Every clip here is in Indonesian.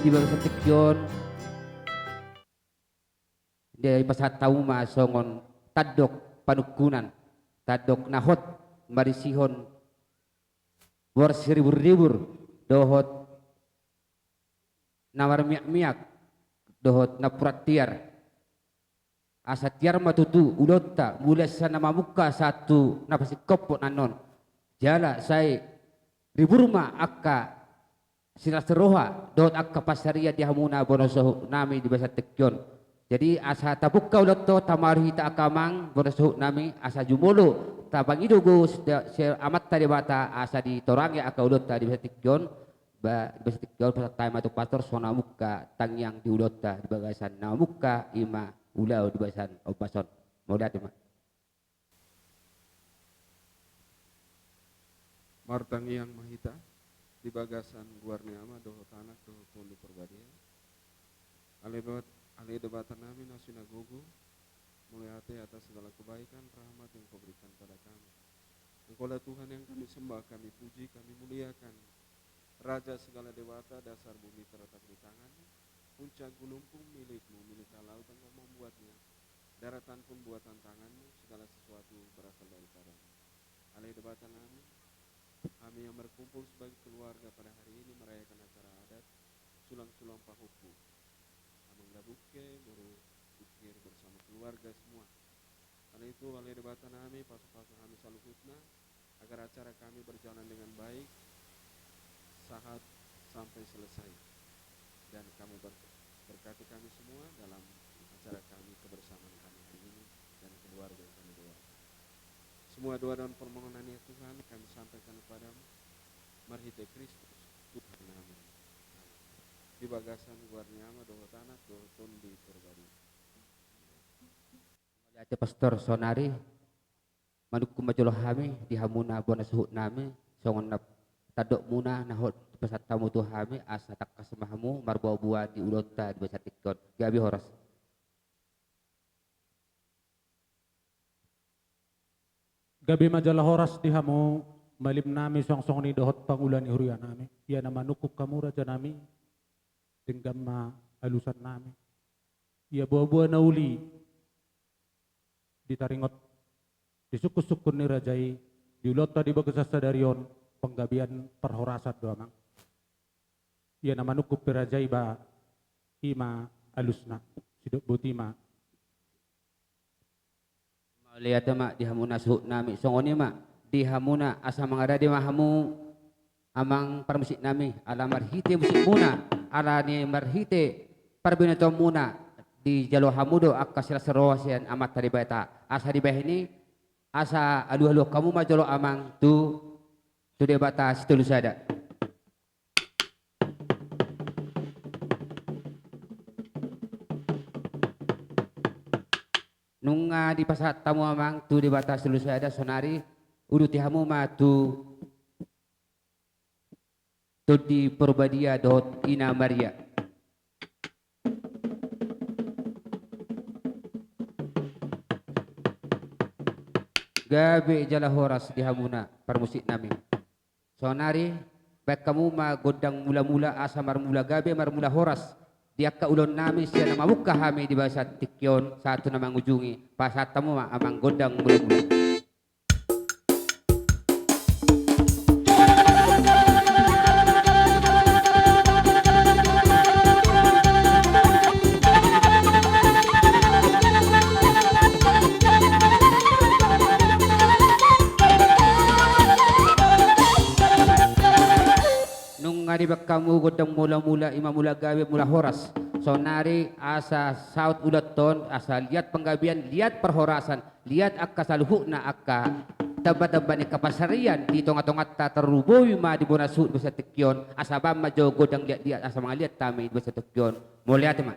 di bawah setikyon di pasat tamu masongon tadok panukunan tadok nahot marisihon bor seribur-ribur dohot nawar miak-miak dohot napurat tiar asa tiar matutu ulotta mulai sana mamuka satu napasi kopot nanon jala saya riburma akka sila seroha dohot akka pasaria dihamuna bonosoh nami di basa tekyon. Jadi asa tabukka ulotto tamarhi ta akamang bonosoh nami asa jumolo tabang idugo amat tadi bata asa di torangi aka ulotta di basa tekyon di basa tekyon pasat tayo matuk pastor sona muka tangyang di ulotta di bagasan na muka ima ulau di bahasan opason mau lihat ya mak martang yang mahita di bagasan guarniama doho tanak doho tondi perbadia ale debatan nami na sinagogo mulai hati atas segala kebaikan rahmat yang kau berikan pada kami. Engkaulah Tuhan yang kami sembah, kami puji, kami muliakan. Raja segala dewata, dasar bumi terletak di tangan-Mu. Puncak gunung pun milik-Mu, milik laut Engkau membuatnya. Daratan pun buatan tangan-Mu, segala sesuatu berasal daripada-Mu. Ale debatan kami yang berkumpul sebagai keluarga pada hari ini merayakan acara adat sulang-sulang pahupu. Amang dabuke, baru pikir bersama keluarga semua. Karena itu ale debatan kami, pasuk-pasuk kami saluhutna, agar acara kami berjalan dengan baik, sahat sampai selesai. Dan kamu berkati kami semua dalam acara kami, kebersamaan kami hari ini, dan keluarga yang kami doakan. Semua doa dan permohonan ya Tuhan kami sampaikan kepadamu. Marhite Kristus, Tuhan amin. Di bagasan guarniama doho tanak doho tondi perbadi. Lihat pastor sonari manukum majolo hami di hamuna bona suhut nami songon nap tadok muna nahot pasat tamu tu hami asa tak kasemahamu marbuah-buah di ulota di basa tikon gabi horas gabi majalah horas di hamu malim nami song-song ni dohot pangulan ihurian nami ia nama nukuk kamu raja nami dengan ma alusan nami ia buah-buah nauli ditaringot disukus-sukun ni rajai diulota di bagasasa darion penggabian perhorasan doang ia nama nukuk pirajai ba ima alusna sidok butima lihat mak di hamuna suhut nami songoni mak di hamuna asa mangada di mahamu amang permusik nami ala marhite musik muna ala ni marhite parbinato muna di jalo hamudo akka sila serowasian amat tadi bata asa di ini asa alu-alu kamu majolo amang tu de bata situ sada nunga di pasat tamu amang tu de bata situ sada sonari udu tihamu ma tu di perbadia dot ina Maria gabe jala horas di hamuna permusik nami sonari baik kamu ma godang mula-mula asa marmula gabe marmula horas diakka ulon nami sia nama buka hami di bahasa tikyon satu nama ngujungi pasat tamu ma amang godang mula-mula di kamu godang mula-mula ima mula gawe mula horas sonari asa saut ulaton asa lihat penggabian lihat perhorasan lihat akka saluhukna akka taba-taba ni kapasarian di tonga-tonga ta terubui ma di bonasut basa tekyon asa bamma jo godang lihat asa mga lihat tami basa tekyon mo lihat ma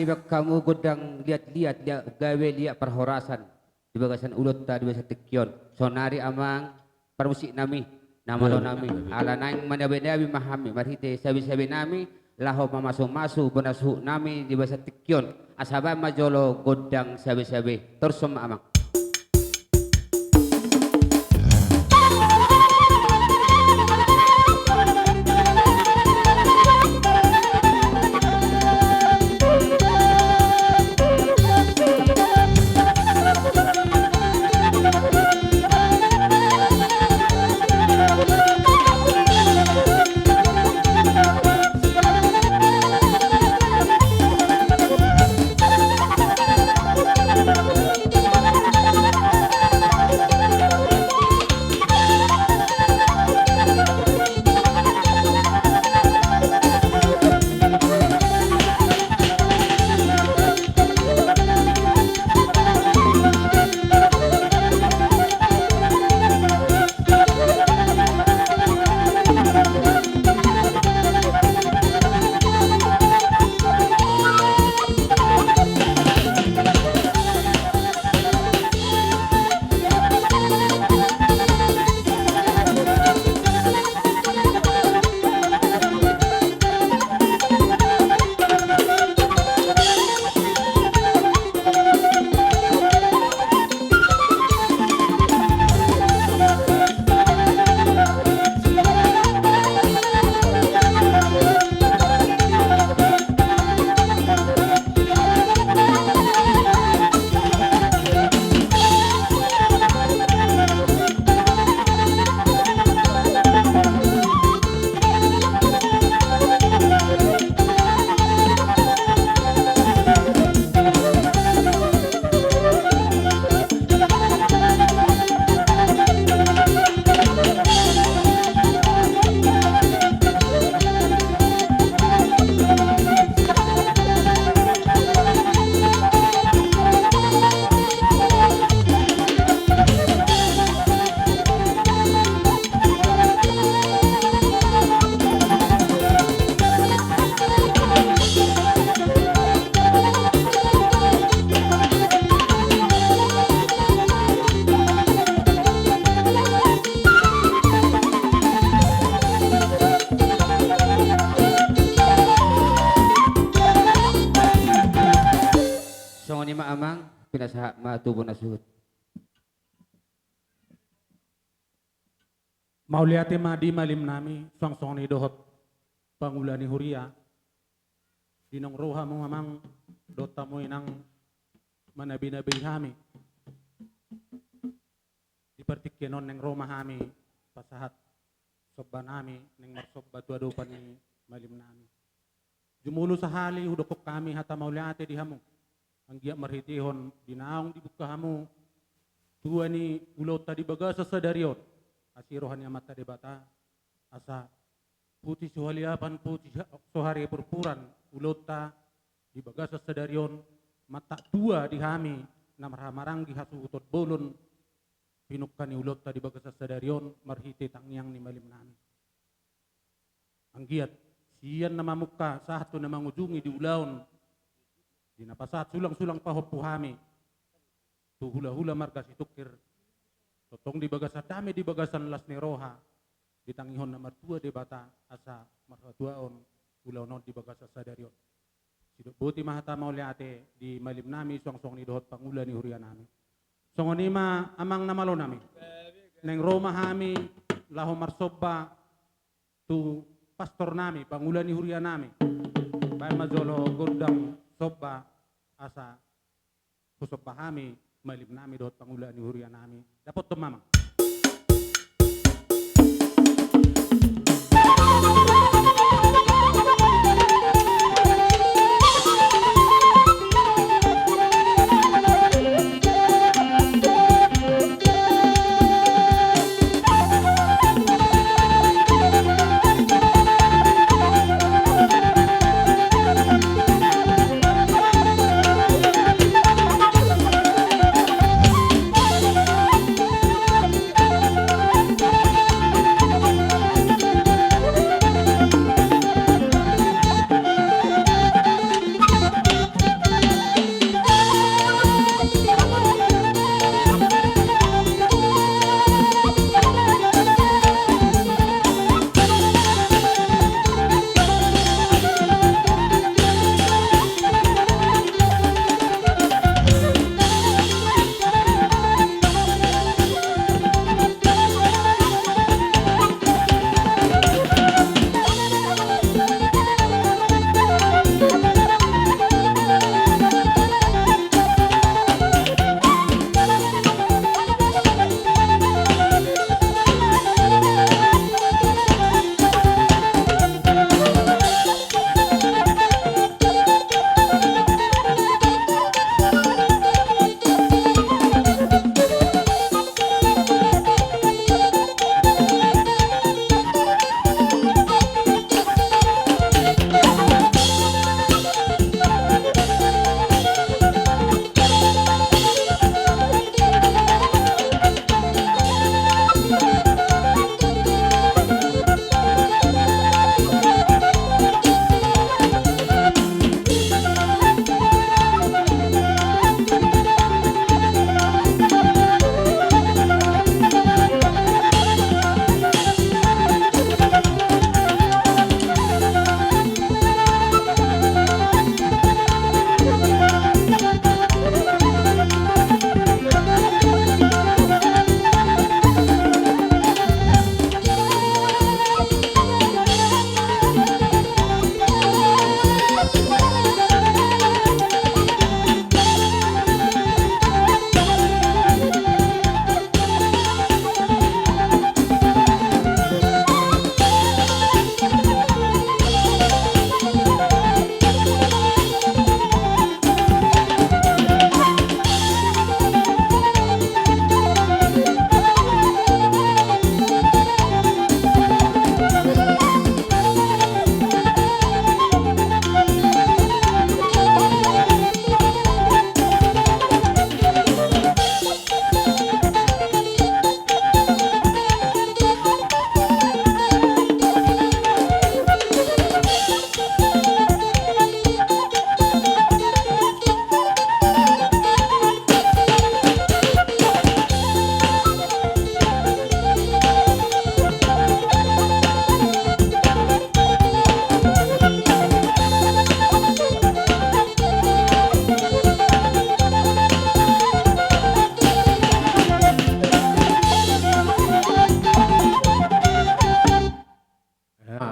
bak kamu godang lihat-lihat gawe lihat perhorasan di bagasan ulot ta di bagasan tekion sonari amang permusik nami nama lo nami ala naing manabe-nabe mahami marhite sabi-sabi nami laho mamasu-masu bonasu nami di bagasan tekion asaba majolo godang sabi-sabi tersom amang. Amang pinasaha matubo na suhut. Mauliati madi malim nami song ni dohot pangulani huria dinong roha mo mamang dota mo inang manabi-nabi hami di partikyanon neng Roma hami pasahat sobba nami neng marsobba tuadupan ni malim nami jumulo sa hali hudokok kami hata mauliati di hamu ang giya marhitihon dinaong di bukahamu tuwa ni ulaw tadi bagasa sa dariot asirohan niya mata debata asa puti suhaliapan puti sohari purpuran ulaw ta di bagasa sa darion mata dua di hami na marhamarang gihasu utot bolon pinukkan ni ulaw ta di bagasa sa darion marhiti tangyang ni malim nami ang giyat siyan na mamukka sa hato na mangujungi di ulawon dinapasat sulang-sulang pahopuhami tu hula-hula margas itukir totong di bagasan dami di bagasan las ni roha ditangihon na martua di bata asa marhatuaon ulaw di bagasan sadarion sidok buti mahata mauliate di malim nami song ni dohot pangula ni hurian nami songonima amang namalo nami neng Roma hami laho marsobba tu pastor nami pangula ni hurian nami bay majolo gordang sobba asa kusok pahami malim nami dohot pangula ni hurian nami dapat tumamang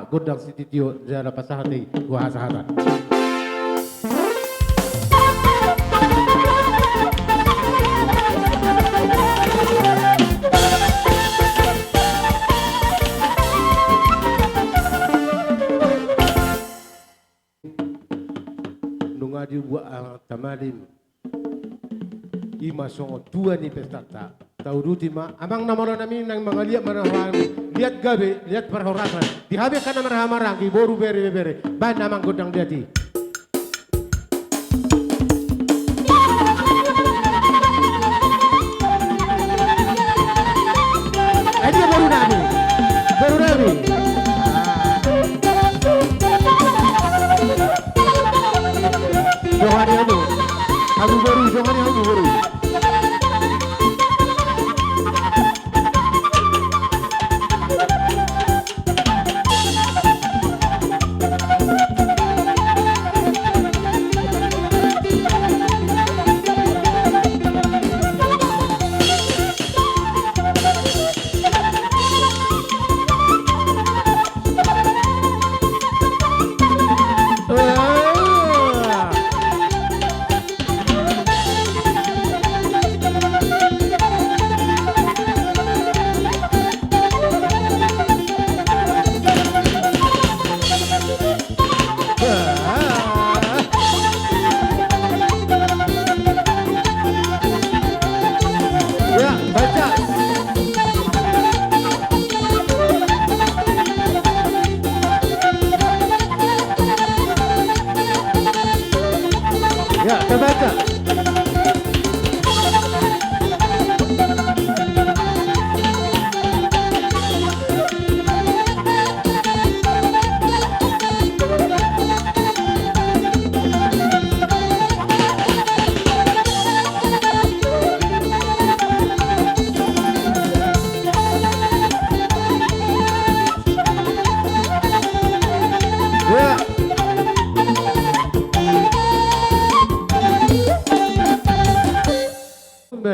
Mak godang sititio jala pasahati kuasa hata. Nungadi buat tamalin. Ima songo tua ni pestata. Tahu ruti ma, amang namoro nami nang mga liat marahan, liat gabe, liat perhorasan. Dihabe kana marahamarang, boru bere. Ban namang godang diati. Dia baru nami. Johani anu, aku baru.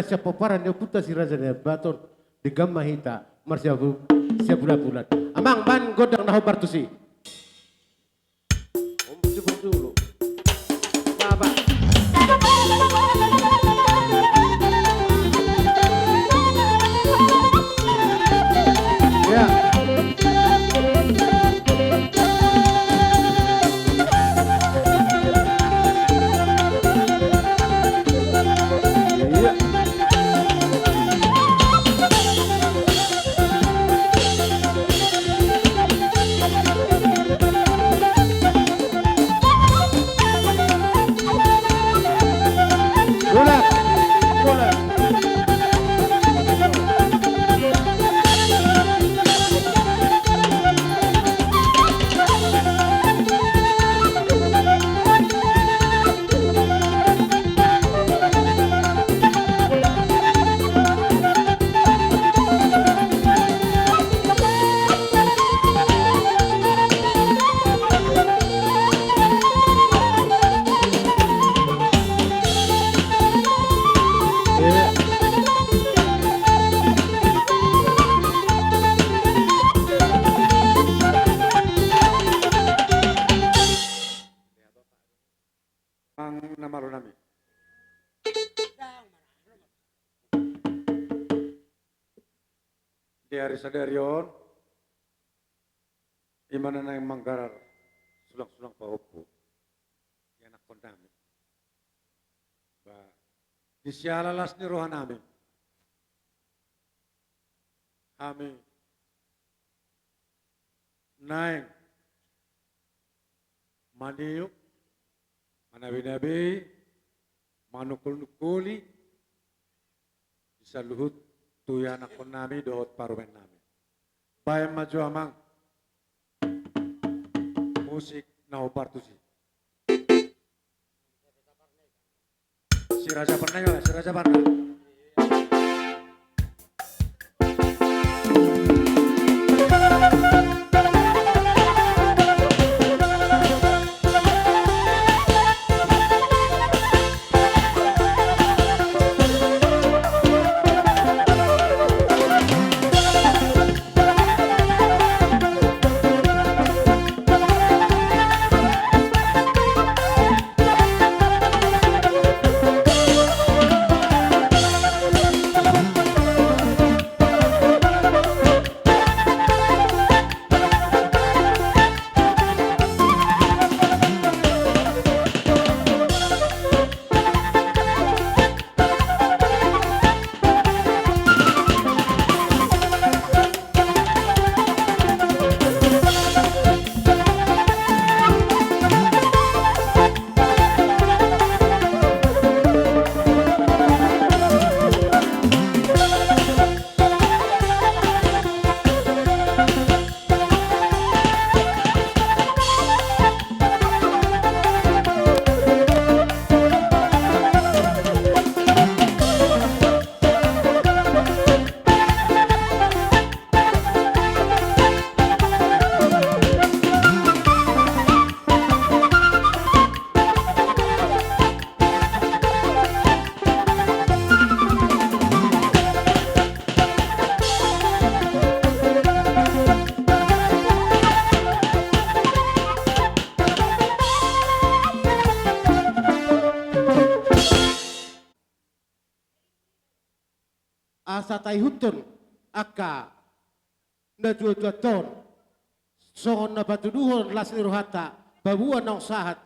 Siapa paran dia putar si raja dia baton di gamma hita marsiabu siap bulan. Amang ban godang nahu bartusi. Om sebut dulu. Baba. Ya. Di hari sadarion, imana na yung manggarar, sulang-sulang pa opo, yan ako namin. Di siya lalas ni rohan namin. Amin. Naing, maniyok, manabi-nabi, manukul-nukuli, isa luhut, tuyan ako namin doot parumen namin. Bayan maju amang musik na upartusi. Si Raja Parna. asa tai hutun aka na dua ton songon na patuduhon las ni rohata babuan nang sahat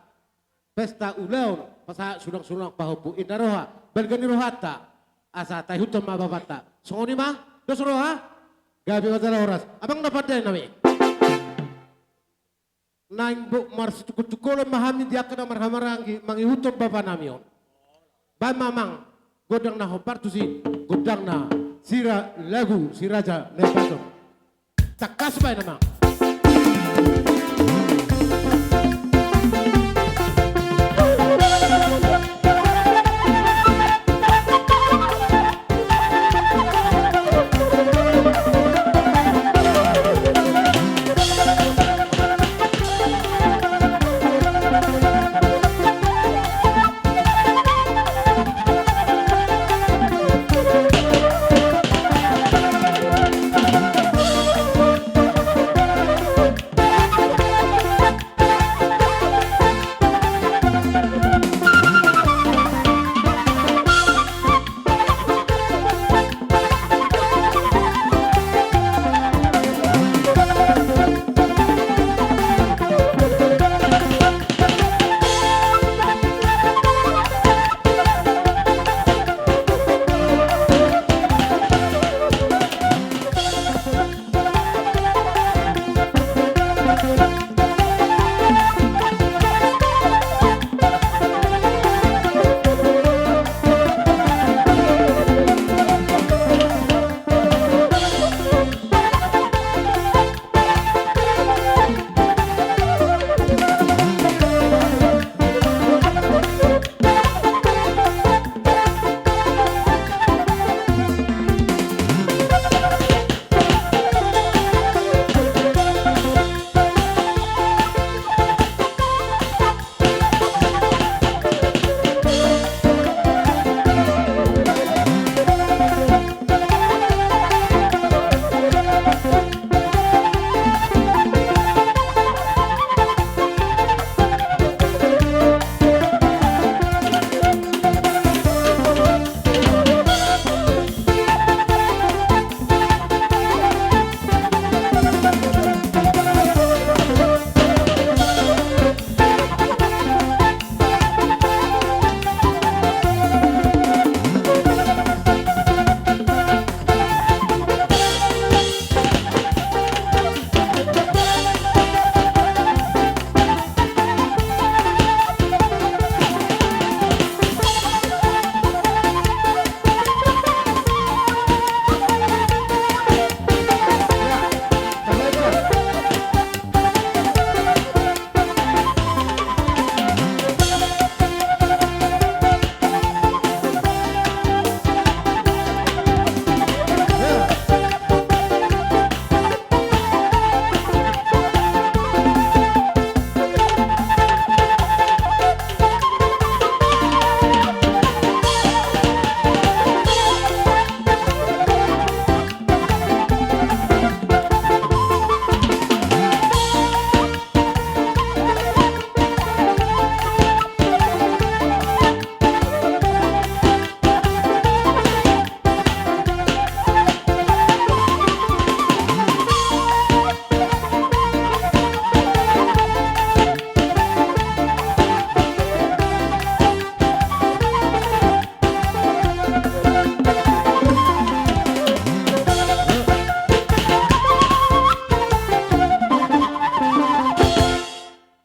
pesta ulaun pasa sunang-sunang pahupu inaroha balgani rohata asa tai hutun mababata songon ima dos roha gabi masalah oras abang dapat deh nami naing bu mars tukul mahami dia kena marhamarangi mangi hutun bapa namion ba mamang godang na hopartu si godang na sira lagu si raja nepaton takas bay namang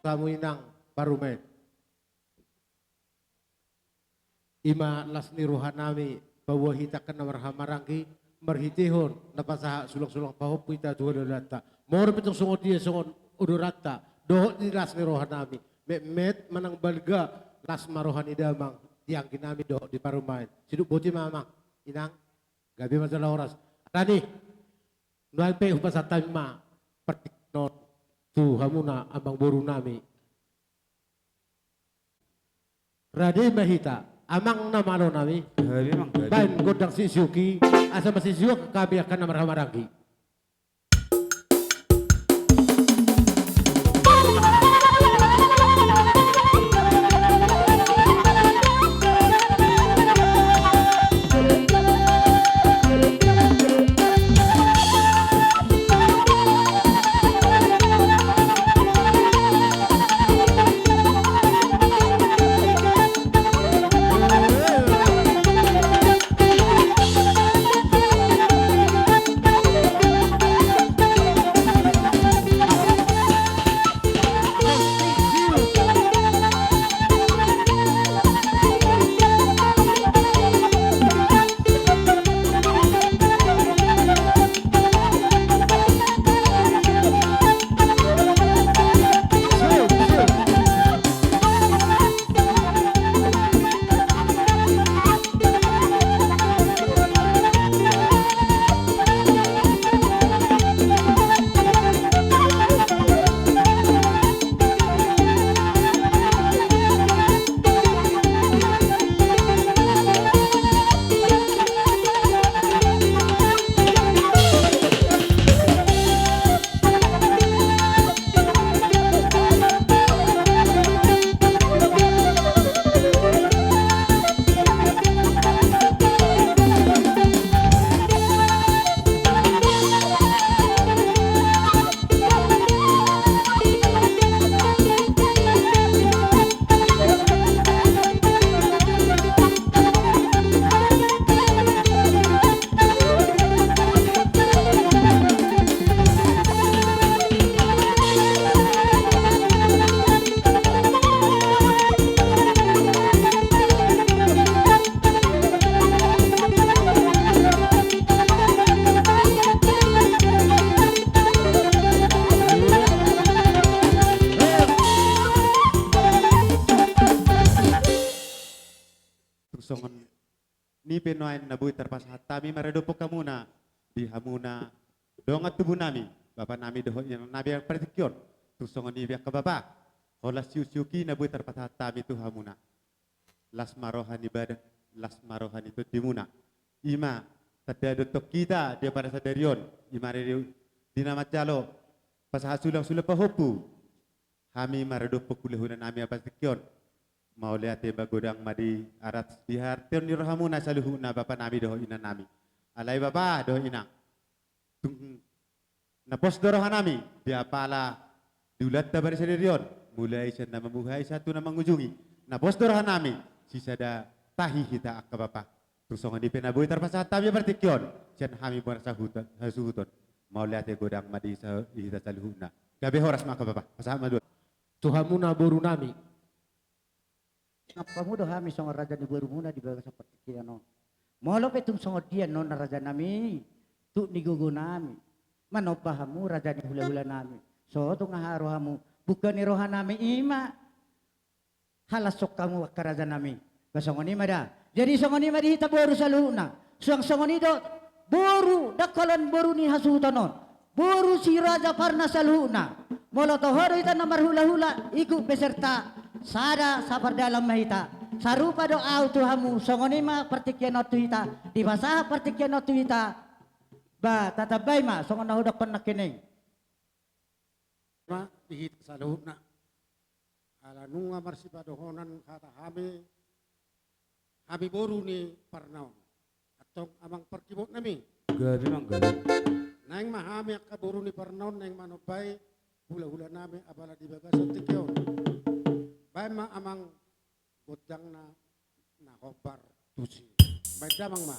Samuinang Parumen. Ima lasni rohanami bahwa hita kena marhamarangki merhitihon napasaha sulang-sulang pahopu ita dua dolata. Mor pitong sungon dia sungon udurata. Dohot di lasni rohanami. Met manang balga las marohan idamang tiang kinami dohot di Parumen. Siduk boti mamang inang gabi masalah oras. Tadi nual pe upasatan ma pertik not tu hamuna abang boru nami. Radhe mahita amang namano nami. Memang Bain godang sisuki asa masisuki kabi akan marhamarangki. ni penoain na buhi terpasat tami maredopo kamuna di hamuna dongat tubuh nami bapa nami doho yang nabi yang pertikyon tusongon ni biak ke bapa hola siu-siuki na buhi terpasat tami tu hamuna las marohan ibadah las marohan itu dimuna ima tadda dotok kita dia pada sadarion ima di nama calo pasahat sulang pahopu kami maredopo kulehunan nami apa tikyon mau lihat ya bagodang madi arat dihar tion ni rohamuna saluhuna bapa nami doho ina nami alai bapa doho ina na pos dorohan nami dia pala diulat tabar sadarion mulai siya na mamuhay satu na mangunjungi na pos dorohan nami sisada tahi kita akka bapa tusongan di penaboy tarpasa tabi bertikyon siyan kami merasa hasuhuton mau lihat ya godang madi kita saluhuna gabe horas maka bapa pasama dua Tuhamuna boru nami. Apa mudah kami songo raja ni baru muna di bagas seperti kia non. Molo petum songo dia non raja nami tu ni gugu nami. Mano pahamu raja ni hula-hula nami. So tu ngaharo hamu bukan ni roha nami ima. Halasok kamu ke raja nami. Basongo ni mada. Jadi songo ni madi hita baru saluna. Songo ni do boru dakalan boru ni hasutanon. Boru si raja parna saluna. Molo tohoro ita namar hula-hula ikut beserta sada safar dalam mahita sarupa doa Tuhamu songonima pertikyan otuita di basah pertikyan otuita ba tatabay ma songon nahudak kon nakining na dihit sa luhut na ala nunga marsipadohonan kata kami boru ni parnaon atong amang perkibot nami Gabi mang gabi. naing mahami ak kaburu ni parnaon naing manopay hula-hula nami apala di bagas sa tikyon bay ma amang butang na hobar tusi bay damang ma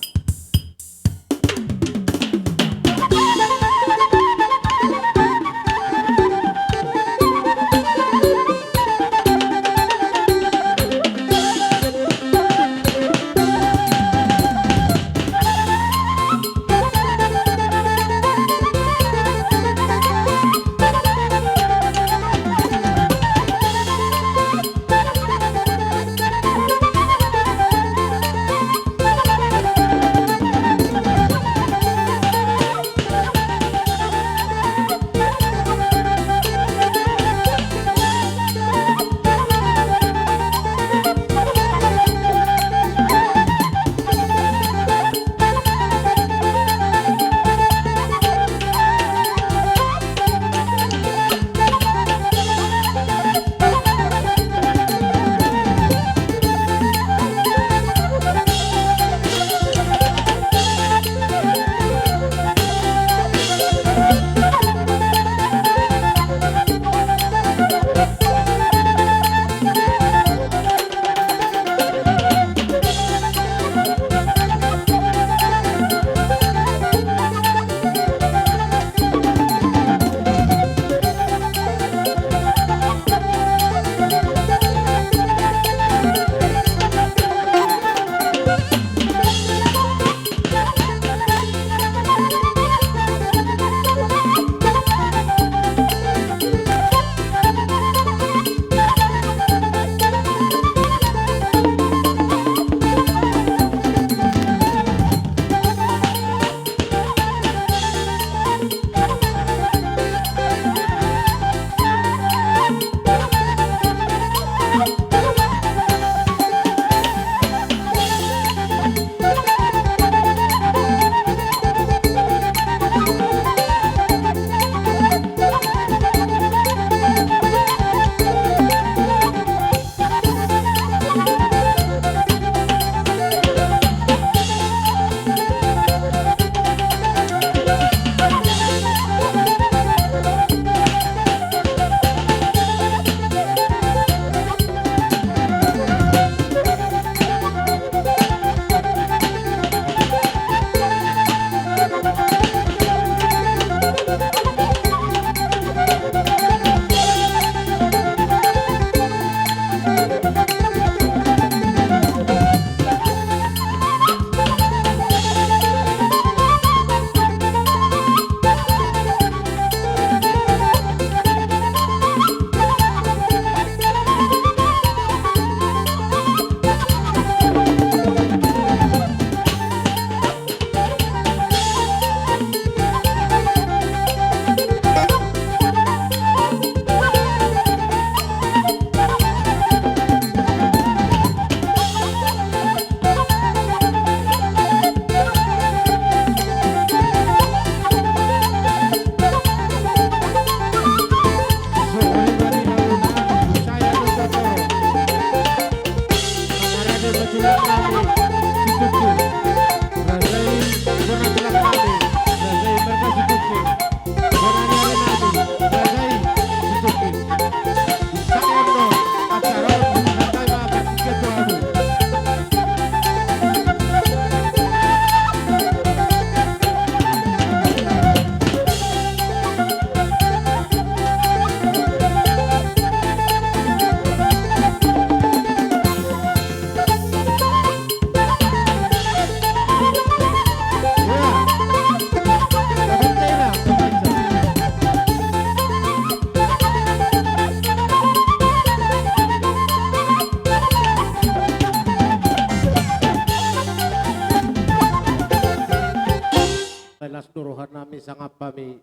sangap kami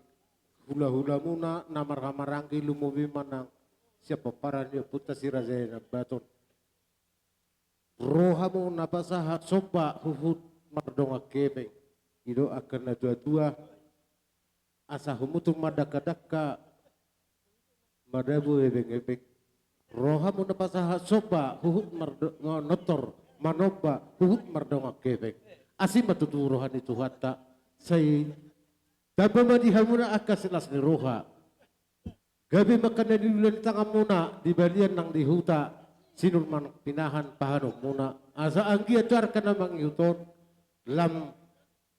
hula-hula muna namar-maranggi lumubi manang siapa paran dia puta si raja na baton. Rohamu napasahat soba huhut mardonga kebeng. Ido akan na dua-dua asa humutu madaka-daka madabu ebeng-ebeng. Rohamu napasahat soba huhut notor manoba huhut mardonga kebeng. Asim matutu rohani Tuhata say dabama dihamuna akasilas ni roha. Gabi makan di bulan tangam muna di balian nang di huta sinul man pinahan pahanong muna asa anggi ajar kana mangiuton lam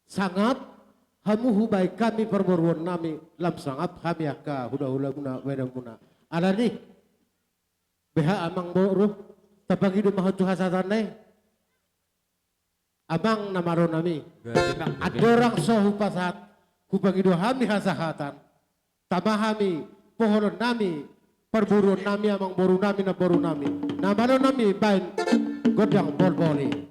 sangap hamu hubay kami perburuan nami lam sangap kami aka hula-hula muna wedang muna alani beha amang boruh tabang hidup mahu hasatanay amang namaro nami adorang sohu pasat hubang hidup kami hasahatan tamahami pohon nami perburuan nami amang boru nami na boru nami namaro nami bain godang bol-boli.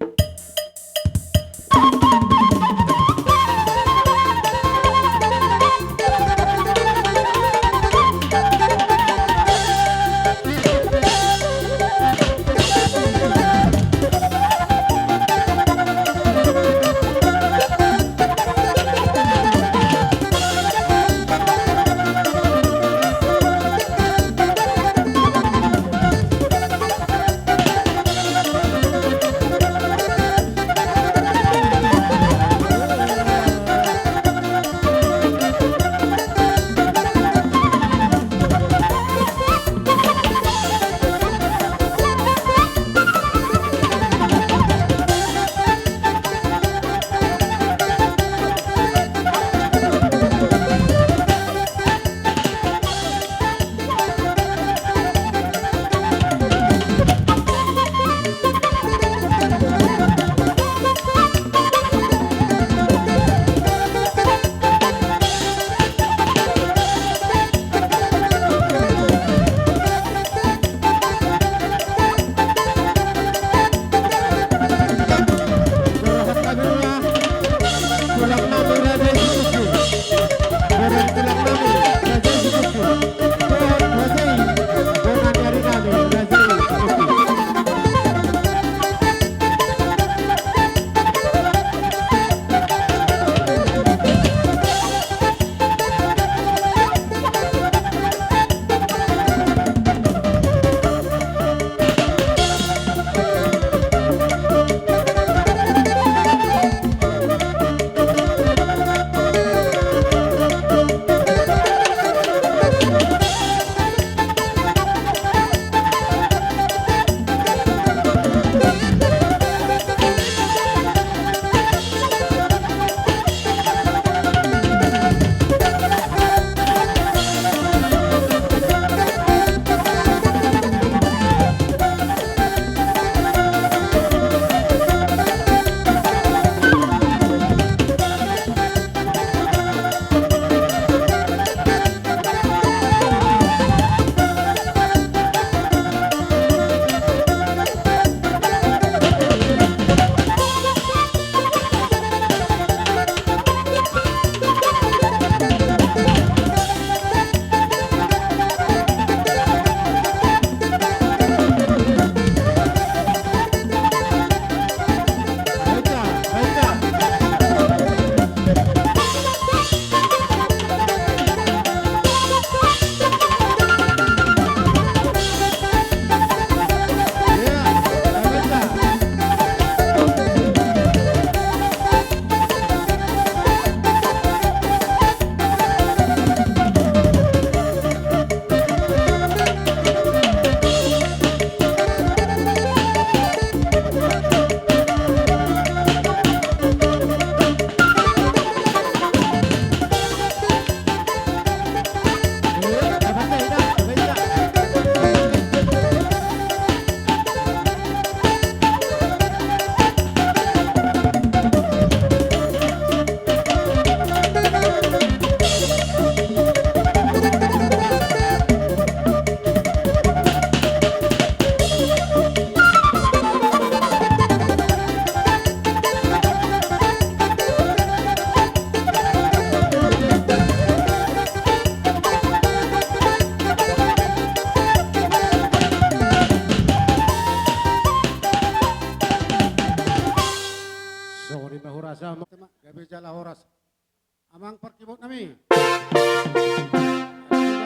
amang parkibot nami.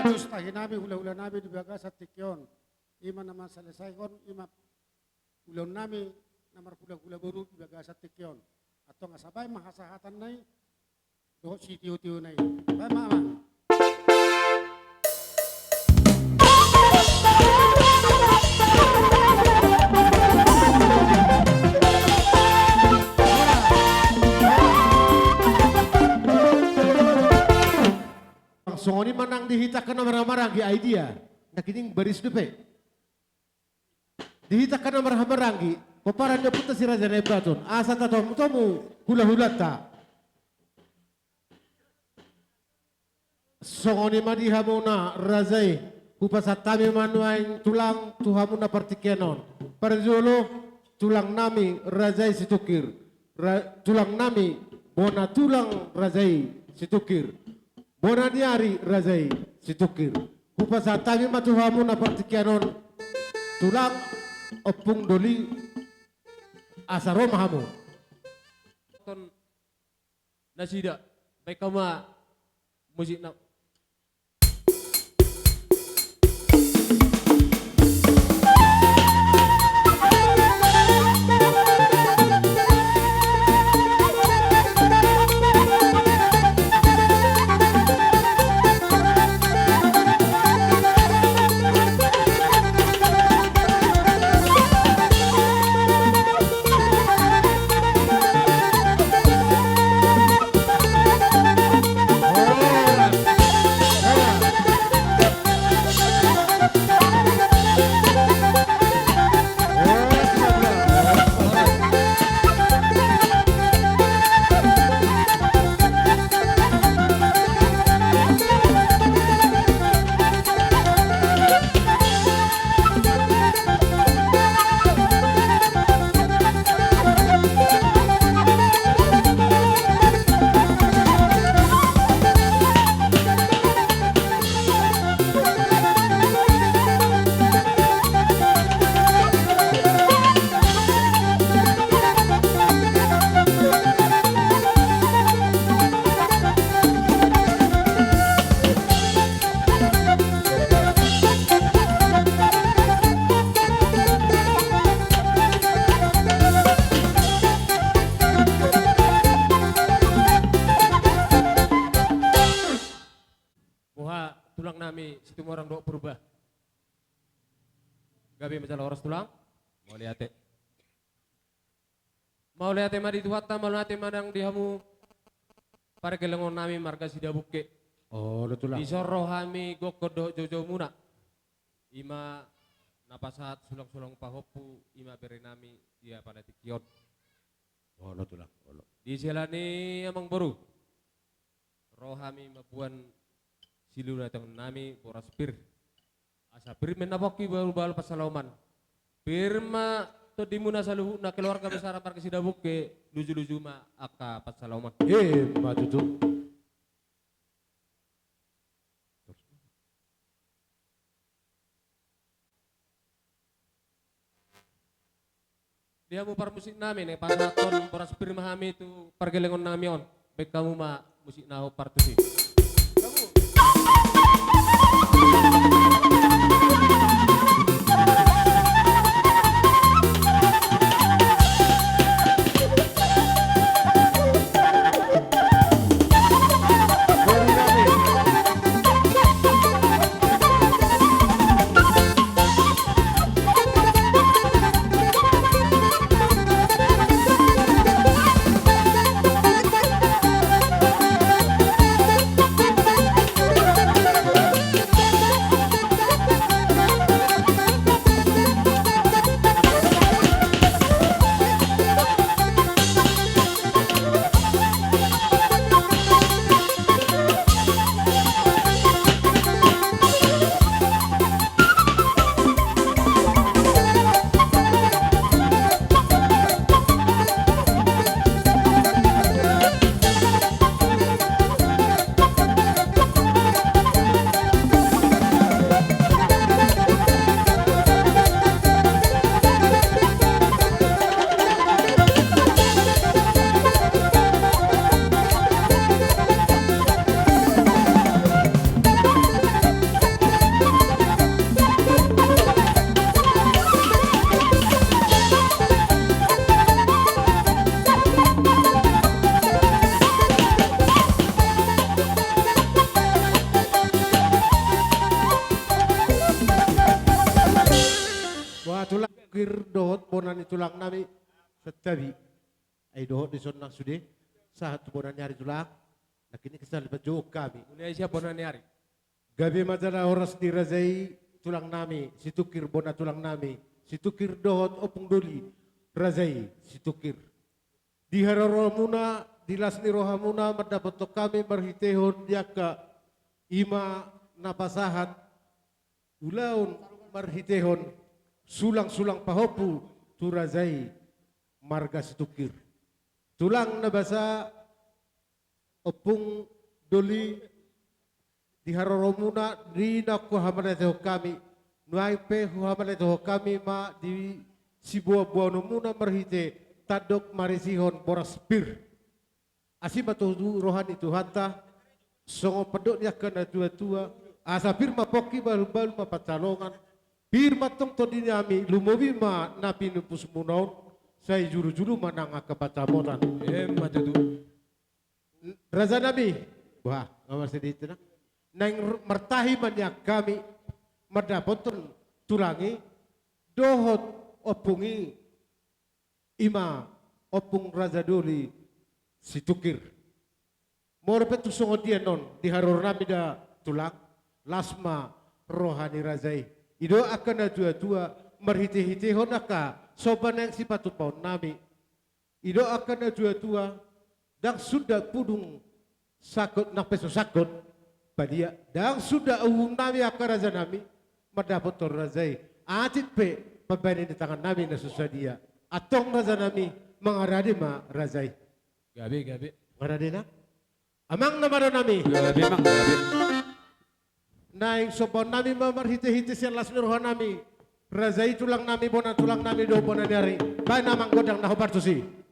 Terus tahi nami hula-hula nami di baga sa tikyon. Ima naman selesai kon ima ulan nami namar hula-hula baru di baga sa tikyon. Atau nga sabay mahasahatan nai do si tiu-tiu nai. Bay mamang. Songoni manang dihitakan na marang-marang gi idea. Nakining baris dupe. Dihitakan na marang-marang gi. Koparan niya puta si Raja Nebaton. Asa ta tomu hula-hula ta. Songoni madihamu na razay. Kupasatami manuain tulang tuhamu na partikenon. Parjolo tulang nami razay situkir. Tulang nami bona tulang razay situkir. Bona diari razai situkir. Kupasatami matuhamu na partikenon. Tulang opung doli asaro mahamu. Ton nasida baik kama musik na tulang nami situ orang do berubah. Gabi masalah oras tulang. Mau lihat Mau lihat mari tuata mau lihat madang dihamu para kelengon nami marga sida buke. Oh, lo tulang. Disoro kami gokodo jojo muna. Ima napasat sulong-sulong pahopu ima beri nami dia pada tikion. Oh, lo tulang. Di silani amang baru. Rohami mabuan silu datang nami boras pir. Asa pir menaboki baru bal pasalauman. Pirma to dimuna saluhu na keluarga besar par kesidabuk ke luju-luju ma aka pasalauman. Matutu. Dia mu par musik nami nih pasaton boras pir mahami itu pergelengon nami on. Baik kamu ma musik naho partusi. tulang kir dohot bonani tulang nami setabi. Ay dohot di sonang sude sahat bonani hari tulang. Nakini kesal baju kami. Mulia siapa bonani hari? Gabi madara oras di razai tulang nami, situkir bona tulang nami, situkir dohot opung doli, razai situkir. Di haroromuna, di lasni rohamuna, madapotok kami marhitehon diaka ima napasahat, ulaun marhitehon, sulang-sulang pahopu, turazai marga situkir. Tulang nabasa, opung doli, di haroromuna di naku hamaleteho kami nuai pe hamaleteho kami ma di sibuah muna marhite tadok marisihon boras pir asiba tu rohani Tuhanta songo pedok dia kena tua-tua asa pir ma poki baru-baru ma pacalongan pir matong to dinami lumobi ma napi nupus munaun saya juru-juru mananga kebacamotan Matutu. Raja Nabi wah nomor sedikit na nang mertahi banyak kami merdapatkan tulangi dohot opungi ima opung Raja Doli situkir morbetu songo dia non di haror nami da tulang lasma rohani razai ido akan tua merhiti-hiti honaka soban yang sipatu paun nami ido akan tua dan sudah pudung sakut nak peso sakut padia dan sudah nami akan raja nami mendapat razai atit pe pembeni di tangan nami na susah dia atong raja nami mengaradi ma razai Gabi. mengaradi na amang nama nami Gabi mang gabi. naing sopon nami mamarhite-hite siya las rohan nami razai tulang nami bona tulang nami do bona dari bae namang godang na hobartusi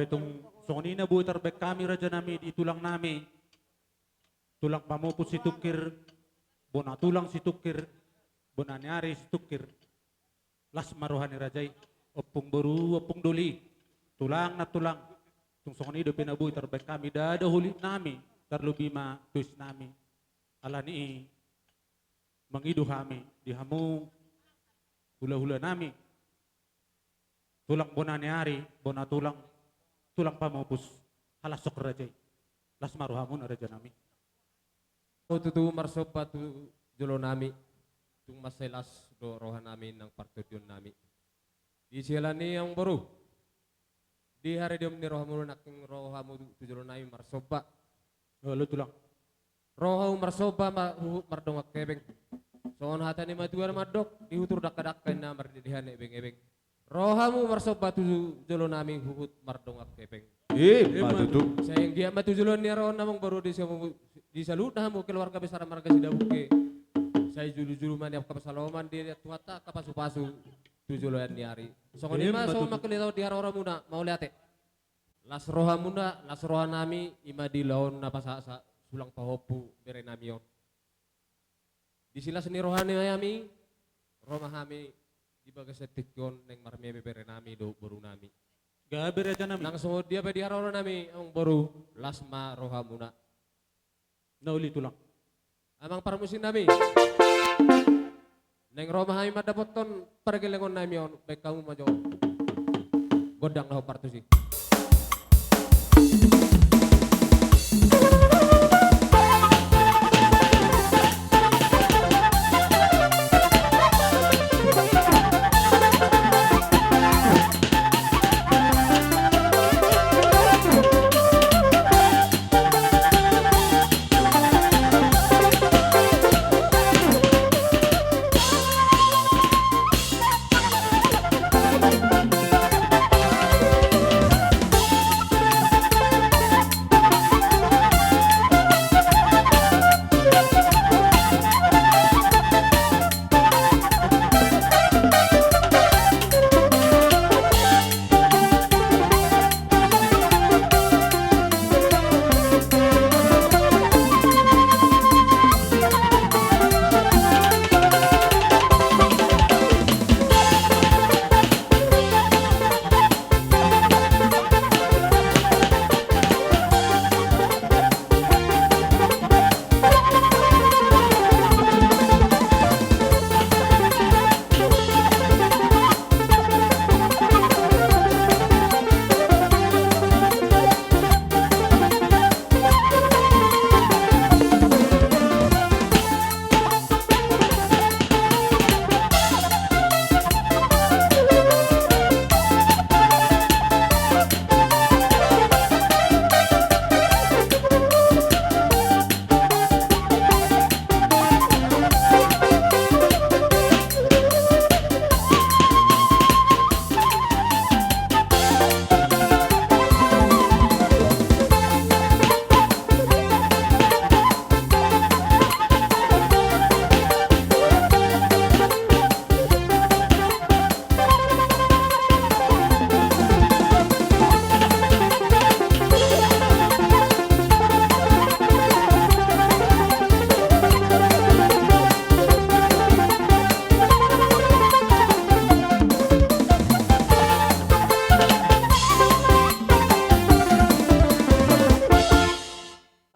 itong sonina buhay tarbek kami raja nami di tulang nami. Tulang pamupos si tukir, bona tulang si tukir, bona nyari si tukir. Las maruhan ni rajay, opung baru, opung duli, tulang na tulang. Itong sonina pinabuhay tarbek kami, dadahuli nami, tarlubima tuis nami. Alani mangidu kami, dihamu hula-hula nami. Tulang bona nyari, bona tulang pamupos, halasok rajay. Las maruhamun raja nami. O tutu marsopa tu jolo nami, tung maselas do rohan namin ng partudyon nami. Di sila ni ang baru. Di hari diom ni rohamu naking rohamu tu jolo nami marsopa. Lalu tulang. Rohamu marsopa mardongak kebeng. Soon hata ni matuar madok, dihutur dakadakan na mardidihan ebeng-ebeng. Rohamu marsopa tu jolo nami huhut mardongak kebeng. Matutu. Sayang dia matu jolon ni rohan namang baru di salut mo keluarga besar marga sidabuke. Saya julu-julu man ka pasaloman di tuata kapasu-pasu tujuloan ni ari. So kung lima so makulitaw di hara muna mau lihat. Las roha muna, las roha nami ima di laon na pasasa sulang pahopu bere nami yon. Di sila seni rohani ayami Roma kami di bagas tikyon neng marmebe bere nami do baru nami. Gabi raja nami. Nang sungod dia pa di hara nami ang baru lasma roha muna. Nauli tulang. Amang parmusin nami. Neng Roma kami madapot ton pergelengon nami yon. Baik kamu majo. Godang na partusi.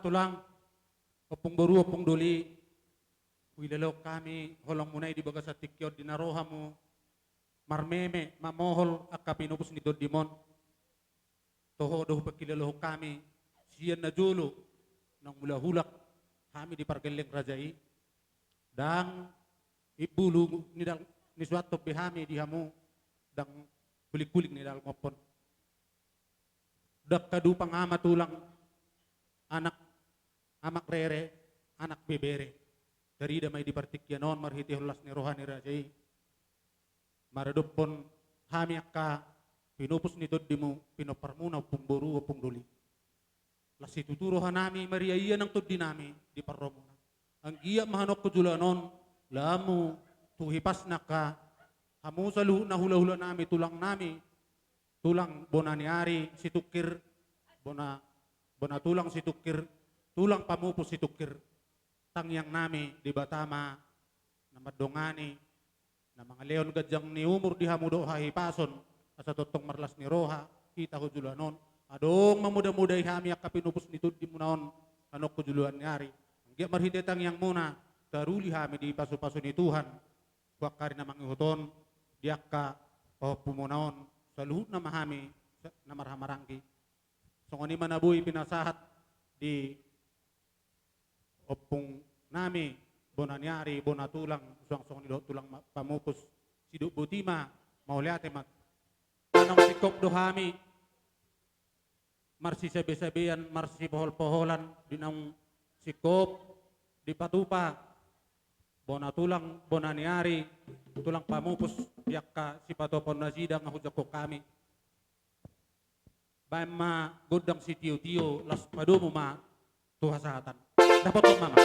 Tulang, opong baru, opong duli, wilalok kami, holong munay di bagas sa tikyod, dinaroha mo, marmeme, mamohol, akapinupos ni Dodimon. Toho doh pagkilaloho kami, siyan na julo, nang mula-hulak, kami di pargeleng rajai, dang ibulu ni suato bihami di hamu, dang kulik-kulik ni dal mopon. Dak kadu pangama tulang, anak rere, anak bebere. Dari damay di partikyanon, marhiti hulas ni rohani rajai. Maradopon, hami akka, pinupos ni Dodimu, pinoparmuna, pumburu, pungduli. Lasi tuturohan nami, mariaya ng tuddi nami, di parromuna. Ang iya mahanok ko julanon, lamu, tuhipas na ka, hamu sa na hula-hula nami, tulang nami, tulang bonaniari si tukir, bona tulang si tukir, tulang pamupus si tukir, tangyang nami di Batama, na madongani, na mga leon gadyang ni umur di hamudo hahipason, asa totong marlas ni Roha, kita ko julanon, adong mamuda-muday hami ak kapinupus nito di munaon, anok ko juluan nyari. Ang marhitetang yang muna, daruli hami di paso-paso ni Tuhan, wakari na mangihuton, diak ka pumunaon, sa luhut na mahami, na marhamarangki. So kung manabuhi pinasahat di opong nami, bonanyari, bonatulang, suang-suang nilo tulang pamupus, siduk butima, mauliate mat. Anong sikop dohami, marsi sabi-sabian, marsi pohol-poholan, dinang sikop, di patupa, bonatulang, bonanyari, tulang pamupus, diak ka si patopon na sidang hujak ko kami. Bayan ma godang si tiyo-tiyo, las padumo ma tuhasatan. Dapat ko mama.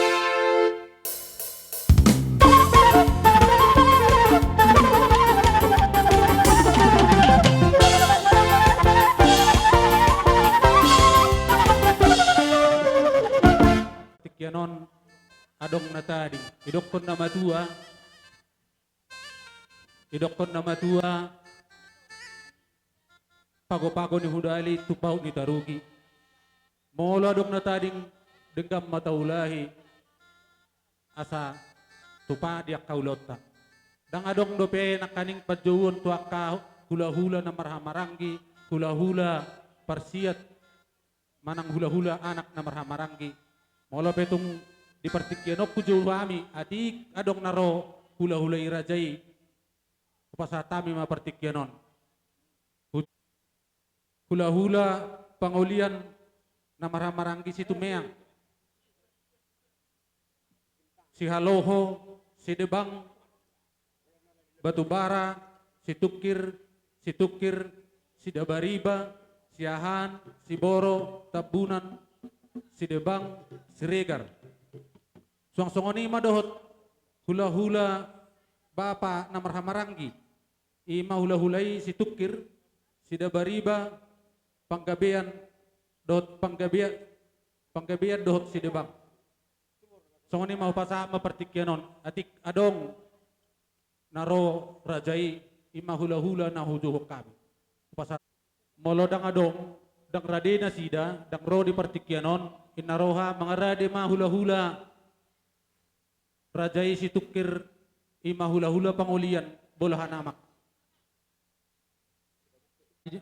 Tikyanon adong na tadi, idokon na matua, pago-pago ni Hudali, tupaw ni Tarugi. Molo adong na tading denggam mataulahi, asa tupa diak kaulota. Dang adong dope nakaning padjuwon tuak ka hula-hula na marhamaranggi, hula-hula parsiat, manang hula-hula anak na marhamaranggi. Molo petong di partikyanok kujuwami, adik adong naro hula-hula irajay, upasatami mapartikyanon. Hula-hula pangulian na marhamaranggi si Tumeyang, si Haloho, si Debang, Batubara, si Tukir, si Dabariba, si Ahan, si Boro, Tabunan, si Debang, si Regar. Suang-suangoni madohot hula-hula bapa na marhamaranggi, ima hula-hulai si Tukir, si Dabariba, panggabian dohot si Debang. So ni mau pasa mapartikyanon atik adong naro rajai ima hula-hula na hujuhok kami. Pasa molodang adong dang rade na sida dang ro di partikyanon inaroha mga rade ma hula-hula rajai si Tukir ima hula-hula pangulian bolahan amak.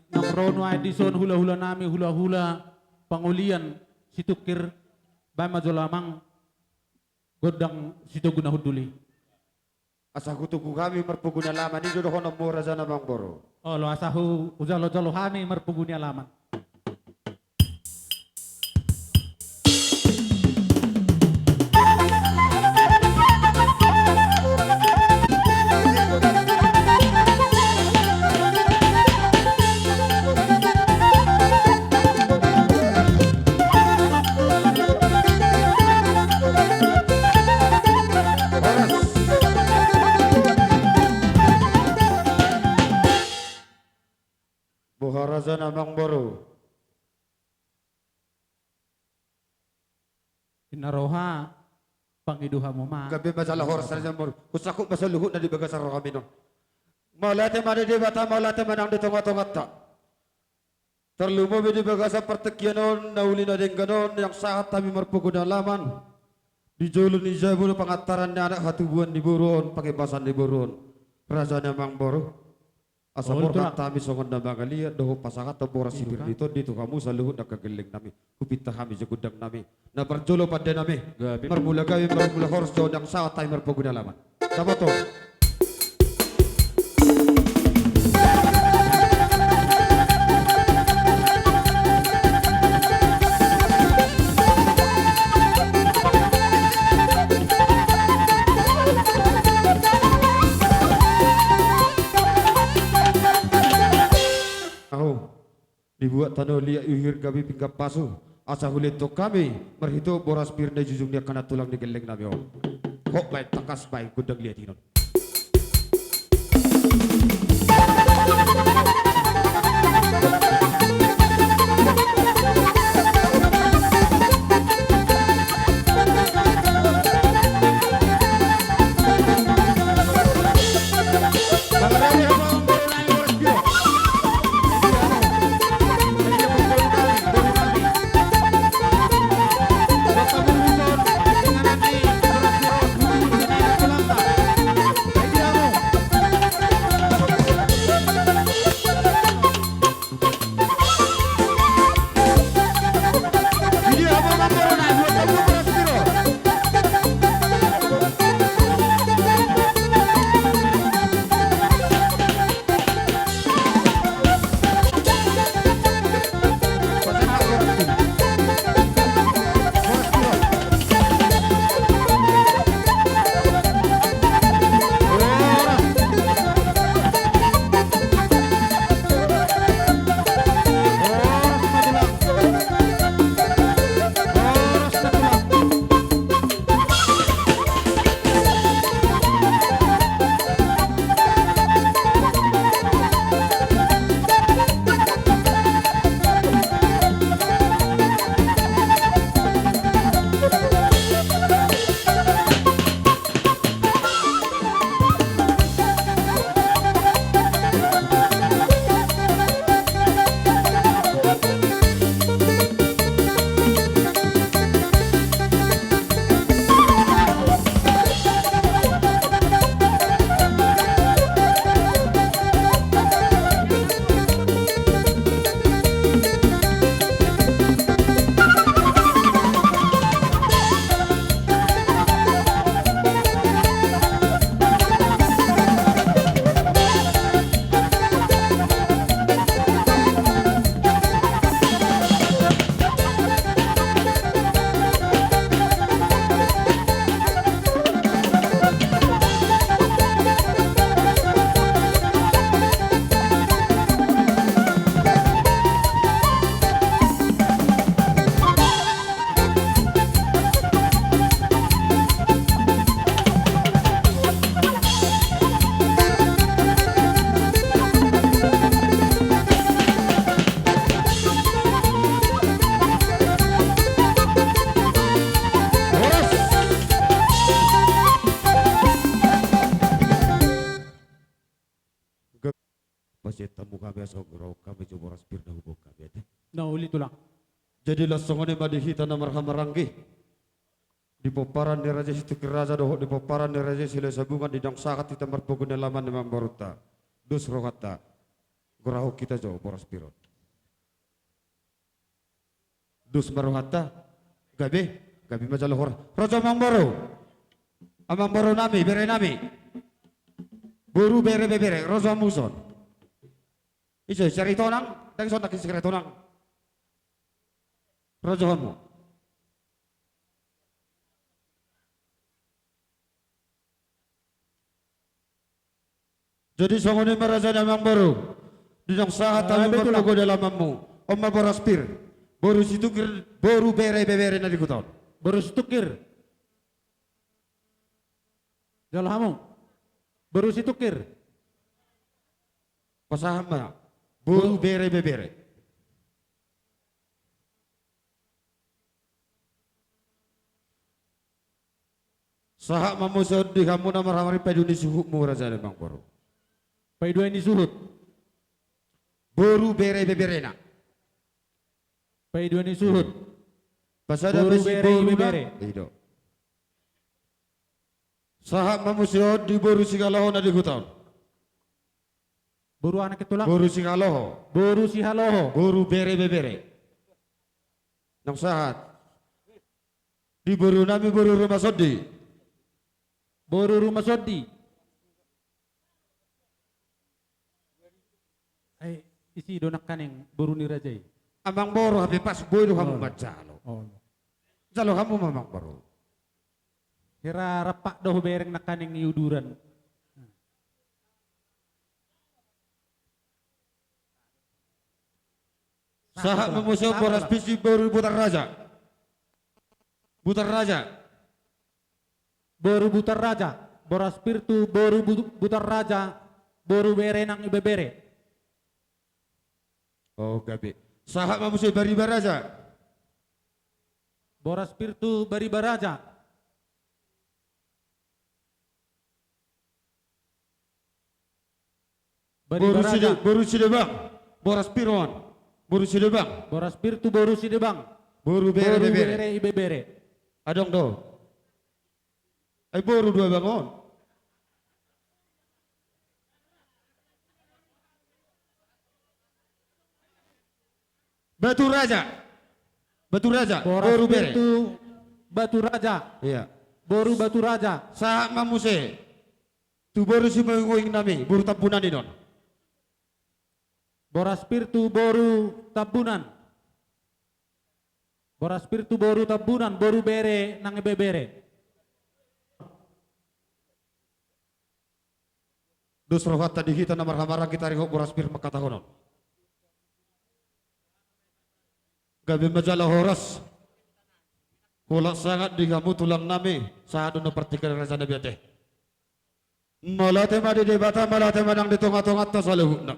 Nang Rono Edison hula-hula nami hula-hula pangulian si Tukir ba majolamang godang si Tuguna Huduli. Asaku tuku kami merpuguna laman ini dohono mora jana bang boro. Oh lo asahu ujalo-jalo kami merpuguni alaman. Buharaza namang boro. Inaroha pangiduha mo ma. Gabi masalah horas na moro. Kusakop masaluhut na di bagasar kami no. Maulate mana di bata maulate manang di tongat-tongat ta. Terlumo di bagasar pertekyanon nauli na dengganon yang saat kami merpuguna laman. Di jolo ni jabul pangataran na anak hatubuan di buron pakai basan di buron. Raja namang boro. Asapor kami songon na bangalian doho pasangat tebora sipir dito kamu saluhut na kageling nami kupita kami jagudang nami na perjolo pada nami marmula kami marmula horos jauh yang saat timer peguna laman dapat to. Dibuat tanah liat uhir kami pinggap pasu asa hulito kami merhitu boras pirna jujung dia kana tulang di geleng nami om kok baik takas baik gudang liat hinon. Nauli tulang. Jadilah songone madihita na marhamaranggi. Di poparan ni raja situ kiraja doho di poparan ni raja sila sabungan di dang sakat kita marpogun laman ni mambaruta. Dus rohata. Goraho kita jauh boras pirot. Dus marohata. Gabi majalohor. Raja mambaro. Amang baro nami bere nami. Buru bere bere raja muson. Iso cerita nang, dang son nak cerita nang. Raja kamu. Jadi songone meraja namang baru. Di dang sahat kami bertogo dalam mammu. Oma boraspir. Boru situkir, boru bere bere na dikuton. Baru situkir. Jalhamu. Baru situkir. Pasaham mana? Boru bere bere. Sahak mamusod di kamu na maramari peduni suhukmu raja namang baru. Paidua ini suhut. Boru bere bere na. Paidua ini suhut. Pasada Boru besi bere boru bere. na. Ido. Sahak mamusod di boru sigalaho na dikuton. Boru anak ketulang. Boru sigaloho. Boru si haloho. Boru bere bere. Nang sahat. Di boru nami boru rumah sodi. Boru rumah sodi. Ay, isi donak kaneng boru ni rajai. Amang boru habi pas boy do kamu macalo. Oh. Jalo kamu mamang boru. Kira rapak dah bereng nak kaneng ni uduran. Sahak memusuh boras bisi boru butar raja. Butar raja. Boru butar raja. Boras pirtu boru butar raja. Boru bere nang ibe bere. Oh gabi. Sahak memusuh bari baraja. Boras pirtu bari baraja. Bari baraja. Boru side bang. Boras piron. Boru side bang. Boras pirtu boru sidebang. Boru bere Boru bere. bere ibe bere. Adong do. Ay boru dua bangon. Batu raja. Batu raja. Boras Boru bere. pirtu batu raja. Iya. Boru batu raja. Sahak mamuse. Tu boru si mengoing nami. Boru tabunan ni non. Boras pirtu boru tabunan. Boras pirtu boru tabunan. Boru bere nang ibe bere. Dus rohat tadi kita na marhamara kita rihok boras pir makatahonon. Gabi majalah horas. Kulak sangat di kamu tulang nami saat na pertikan raja nabi ate. Malate madi debata malate manang di tonga-tonga ta saluhuk nak.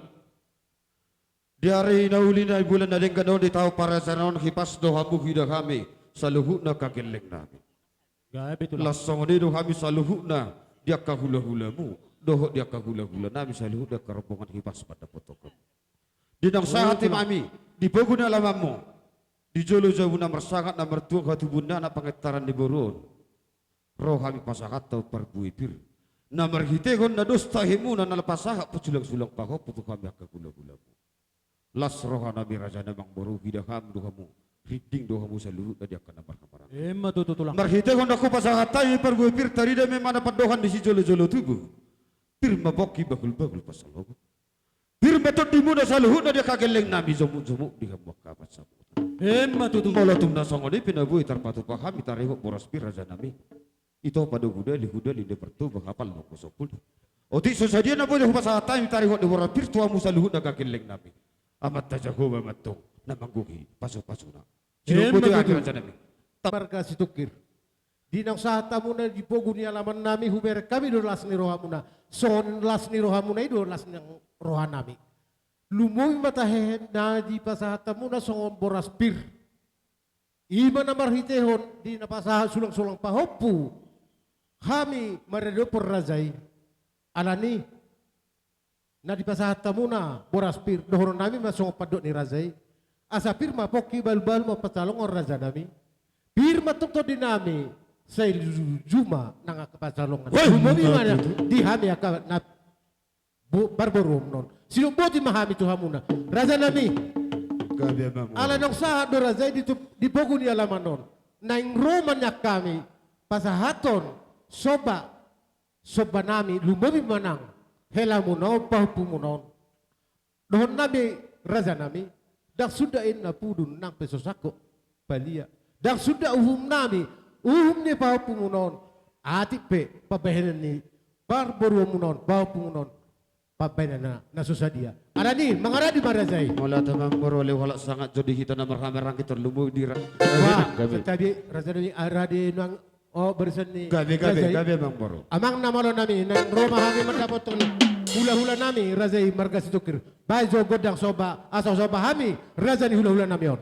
Di hari nauli na bulan na dengkano di tau para sanon hipas doha buhida kami saluhuk na kageleng nami. Gabi tulang. Lasong ni do kami saluhuk na dia kahula-hulamu. Doho dia kahula-hula nami saluhuk dia kerombongan hipas pada potokon. Di nang sahat mami di poguna lamamu. Di jolo jauh na mersangat na mertua hatu bunda na pangetaran di borun. Roh kami pasakat tau perbuipir. Na merhitegon na dosta himu na nalapasahat puculang-sulang pahop putu kami kahula-hulamu. Las roh nabi raja namang boru hidah kamu dohamu. Riding dohamu saluhuk na dia kana marhamara. Emma tu tulang. Merhitegon aku pasahat tayo perbuipir tarida memang dapat dohan di si jolo-jolo tubuh. Pirma boki bagul-bagul pasal logo. Pirma to di muna saluhuk na dia kageleng nami zomuk-zomuk di kamu kapat sabu. Emma tu tulang. Molatum na songoni pinabui tarpatu pahami tarihok boras pir raja nami. Ito pada hudali de pertu bakapal no kosopul. Oti sosadia na boleh hupas hatai tarihok di boras pir tuamu saluhuk na kageleng nami. Amat tajago mamatong na manggugi paso-pasuna. Sinupo tu akhir raja nami. Marga situkir. Di nang sahata muna di pogun ni alaman nami huber kami do las ni roha muna. Son las ni roha muna do las ni roha nami. Lumoy matahen na di pasahata muna songon boras pir. Iba na marhitehon di napasaha sulang-sulang pahopu. Kami maredo por razay. Alani na di pasahata muna boras pir. Dohoron nami masong padok ni razay. asa firma poki bal-bal mo pasalong or raja nami. Firma tukto dinami sa juma nang kapasalongan. Umumi mana di hami aka na barbarum non. Sino boti mahami tu hamuna. Raja nami. Gabi amang Ala nang sa do raja di pogo ni alaman non. Naing roman yak kami pasahaton soba nami lumami manang hela munaw pahupu munaw. Dohon nami raja nami dak sudah na pudun nang pesosako balia. Dak sudah uhum nami uhum ni pahupu munaw ati pe pabahenan ni barbaru munaw pahupu munaw pabahenan na susadia. Ada ni mangaradi marajai. Maula tamang boro le wala sangat jodi hito na marhamerang kita lumu di Wah, tadi raja ni aradi nang bersen ni. gabi amang boro. Amang namalo nami nang Roma kami mendapatkan hula-hula nami raja marga situkir. Bai jo godang soba asal soba kami raja ni hula-hula nami on.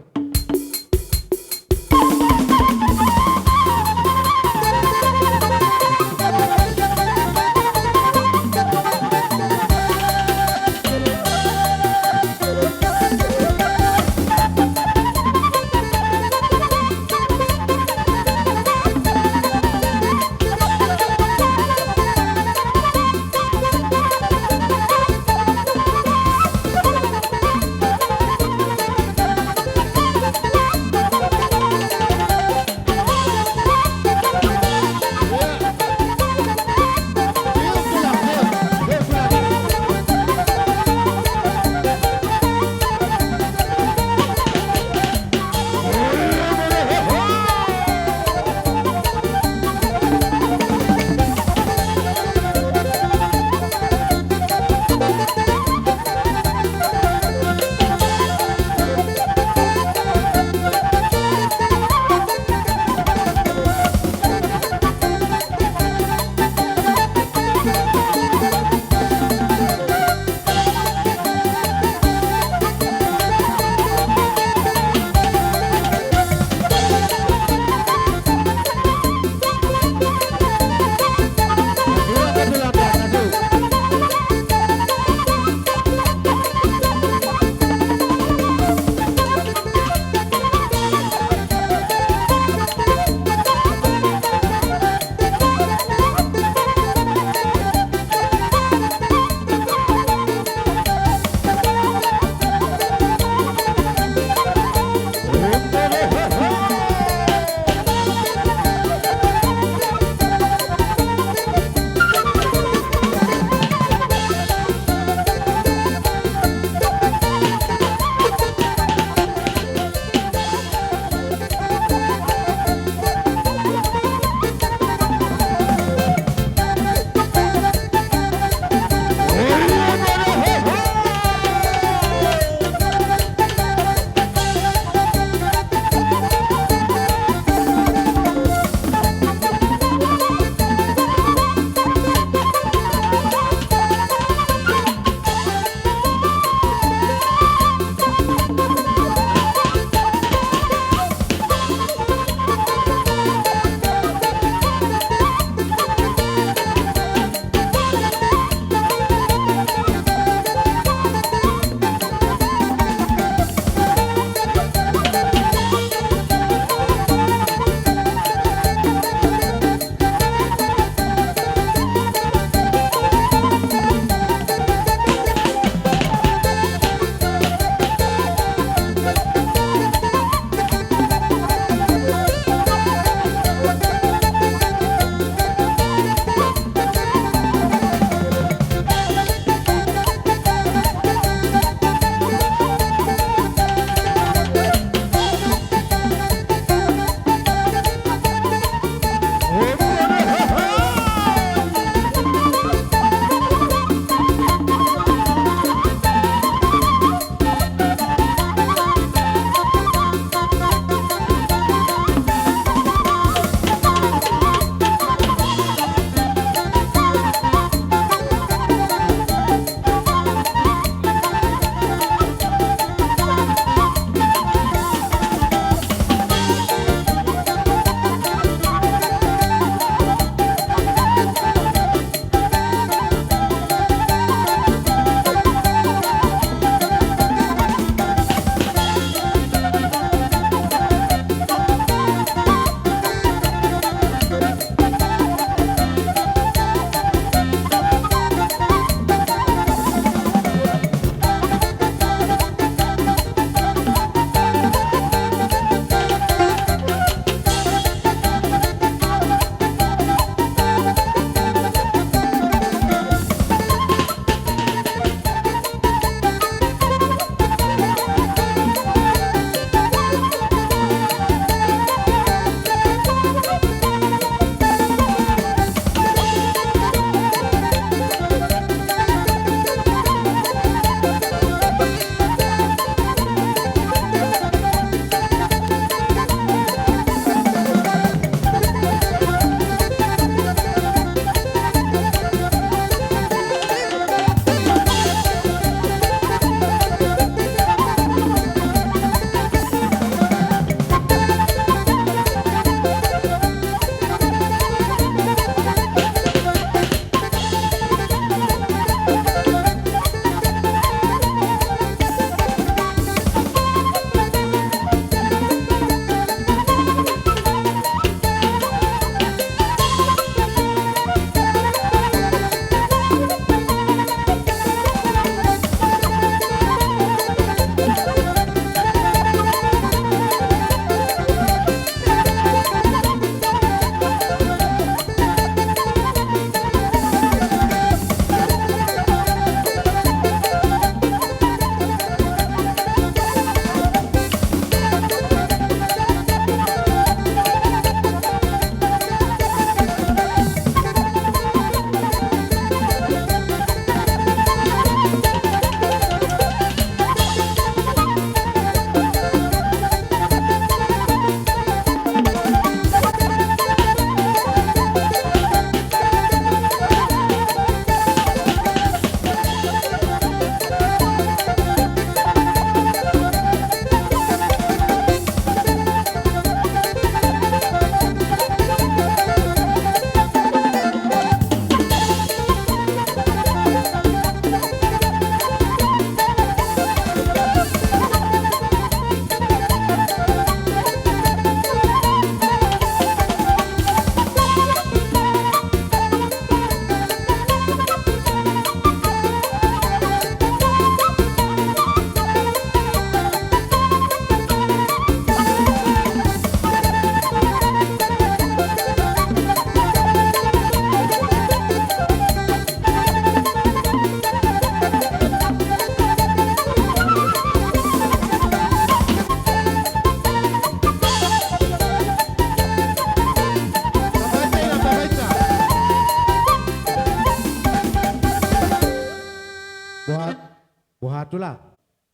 matulah.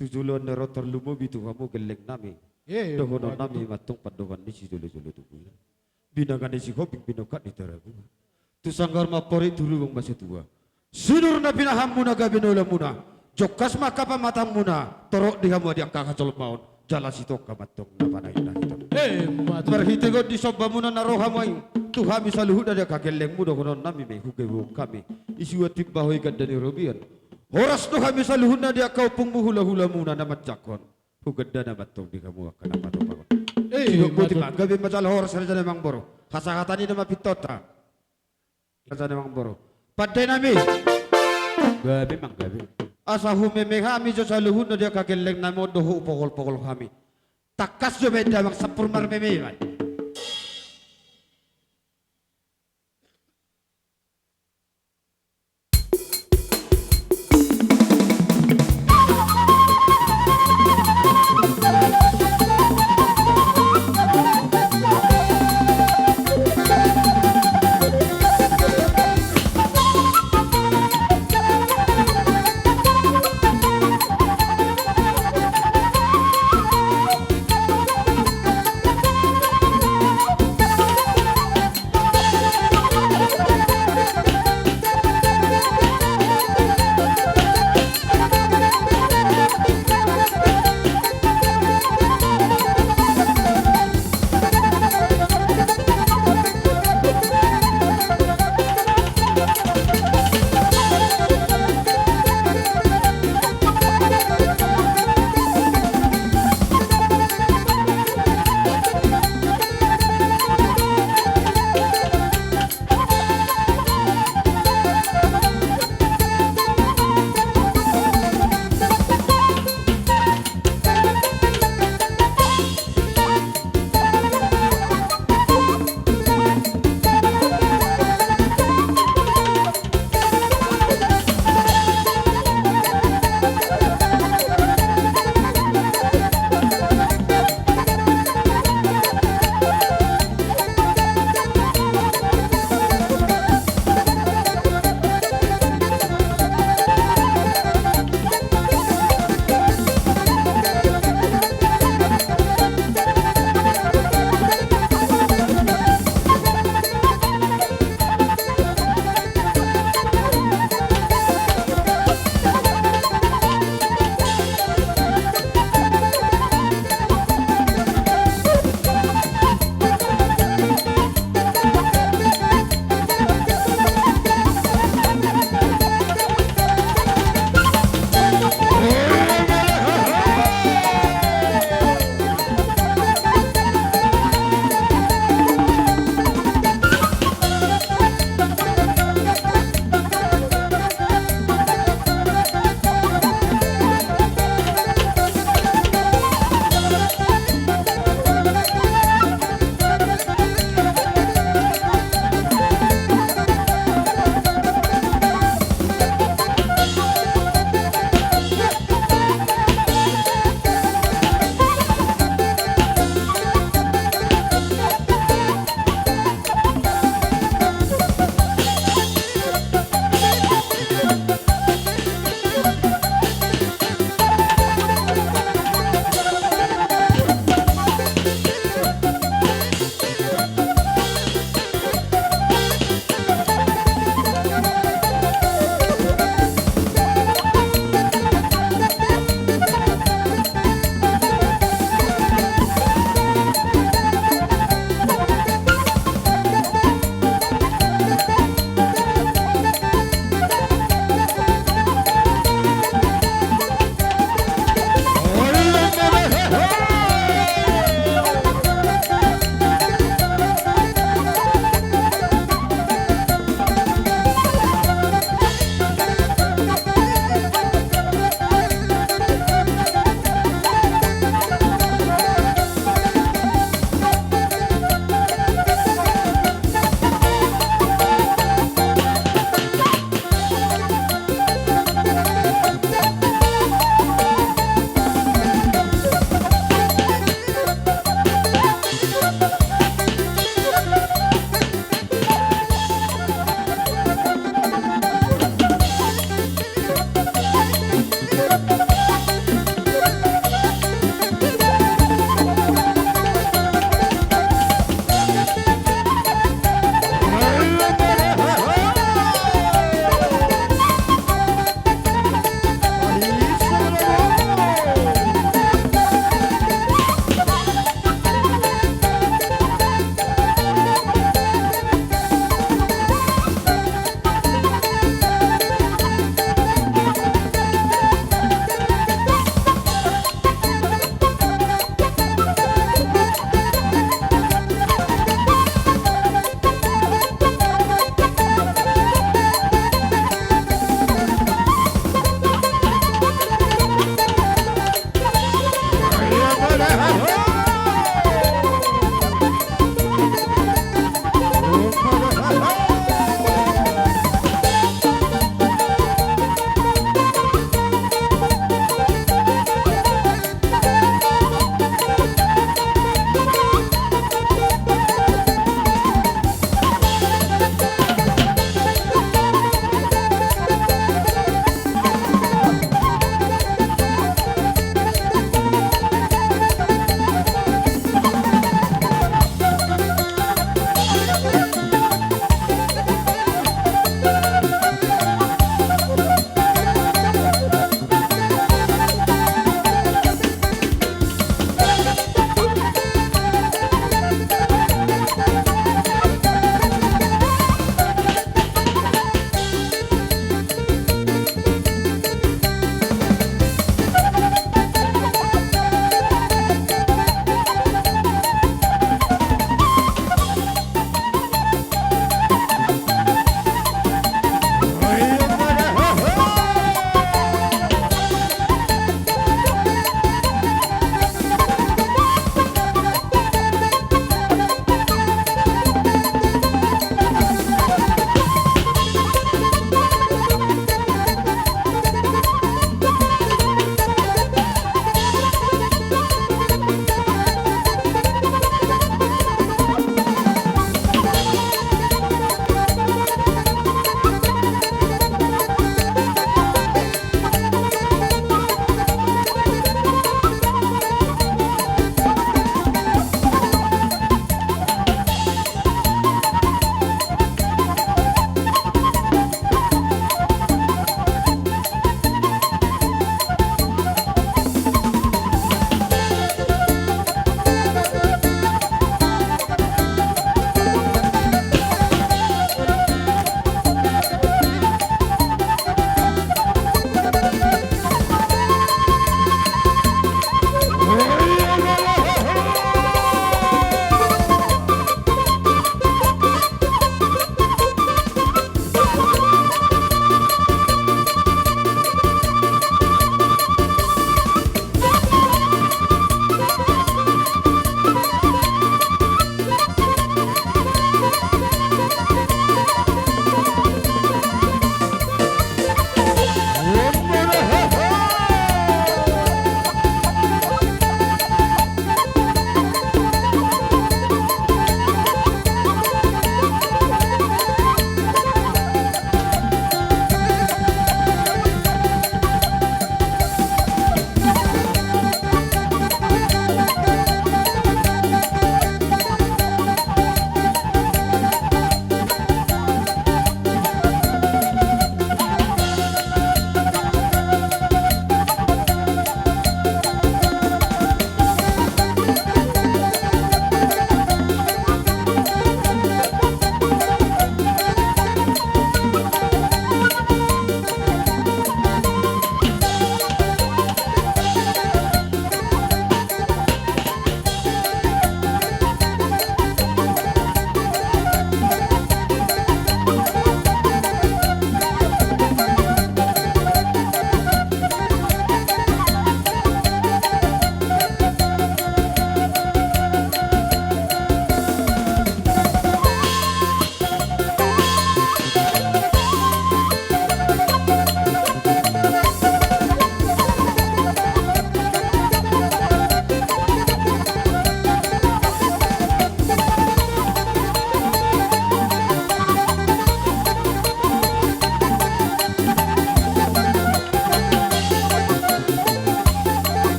Tujulan nero terlumo bitu kamu geleng nami. Dohono nami matung pandokan ni si jolo-jolo tubuh. Binakan ni si hoping binokat di terabu. Tu sanggar mapori dulu wong masih tua. Sinur na pinahamuna gabinola muna. Jokas maka pamatang muna. Torok di hamu dia kakacol maun. Jala sitok kamatong na panay na hitam. Berhitigot di soba muna na roha mo ay. Tuhami sa luhut na dia kageleng muda konon nami may hugay kami. Isuwa timbahoy ganda ni Robian. Horas tuhami sa luhut na dia kau pung muhula-hula muna na matjakon. Hugad na matong di kamu akan apa to pa. Sinok buti ma gabi macal horas na namang boro. Hasakatan ni na mapitota. Sa namang boro. Padde nami. Gabi mang gabi. Asa humemehami jo sa luhut na dia kageleng na mo doho pokol-pokol kami. Takas jo beda mang sapur marmemehan.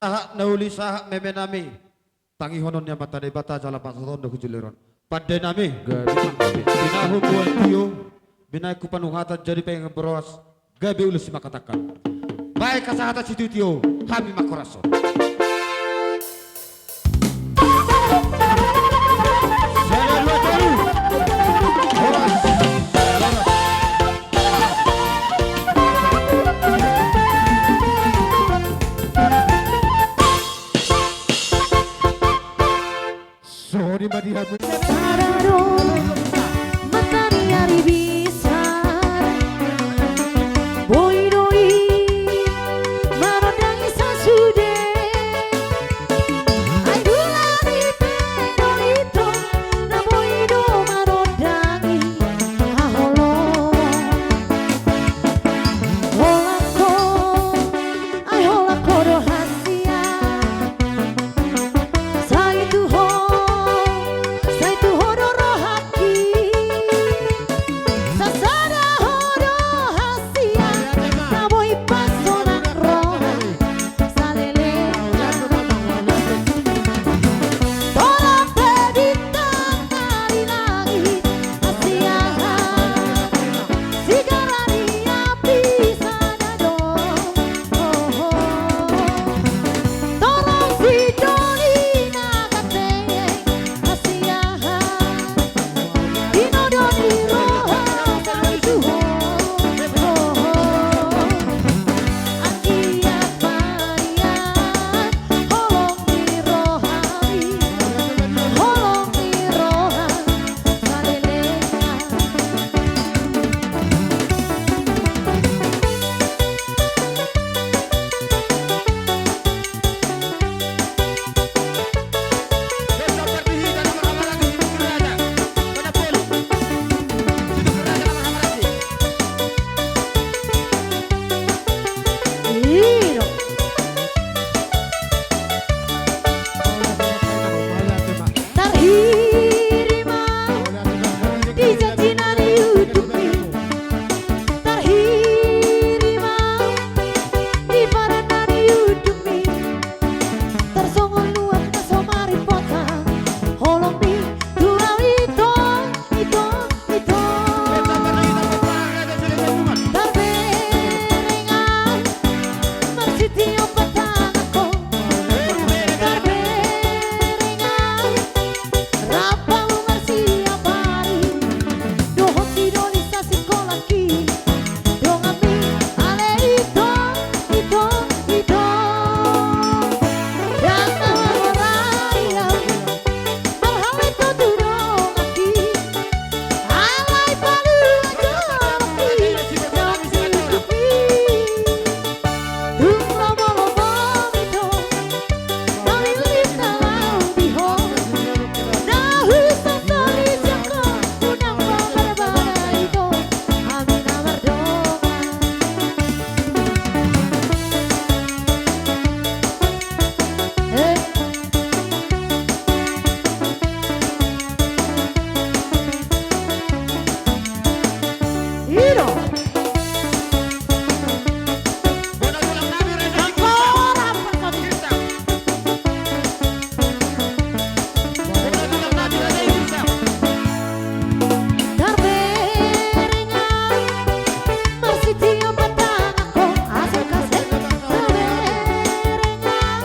Tahak nauli sahak meme nami. Tangi honon yang mata de bata jala pasoton do kujuleron. Pada nami. Binahu buat tiyo. Binai kupanuhatan jadi pengen beros. Gabe ulus makatakan. Baik kasahata situ tiyo. Kami makorason. Saya dua tahu. Horas. Sorry madihamu. Matahari hari besar, boy-doi marodangi sasude, ay dulani pedolito, na boy-do marodangi aholo, holako, ay holako do hasia, sa itu hodo rohaki, sasada hodo hasia, na boy pasona roha, salele, tola pedita dari langit, hasia, sigarani api sanado, tolong si Jolina katanya hasia, dinodoni roha sajuho, akia parian, holong di rohani, holong di roha salelena. Iro, tarhirima, dijanjinan yudupi, tarhirima, diparanan yudupi, tersongol luar kasomari potang, holong di durau ito, tarberengan, marsitio patangako, tarberengan, rapang marsiapari, dohot idolisa sikolaki, dongami ale ito, dan nawaraya, mahal itu durongaki, alay palu ajoloki, yang hidupi, lumba-lumba mito, nalilit na laudiho, nahusan solisya ko, unang pabarbara ito, amin na mardongan. Iro, ancora passato. Tarberengan, marsitio patangako, asal kasih. Tarberengan,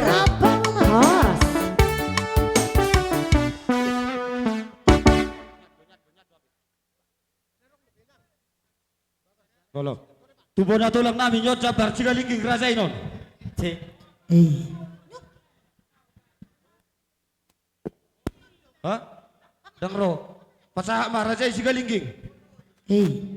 rapang mahas. Kalau tubuh na tulang namin yun sa barsigalingking raja inon. Ha? Dangro, pasaha ma raja sigalingking. Hei,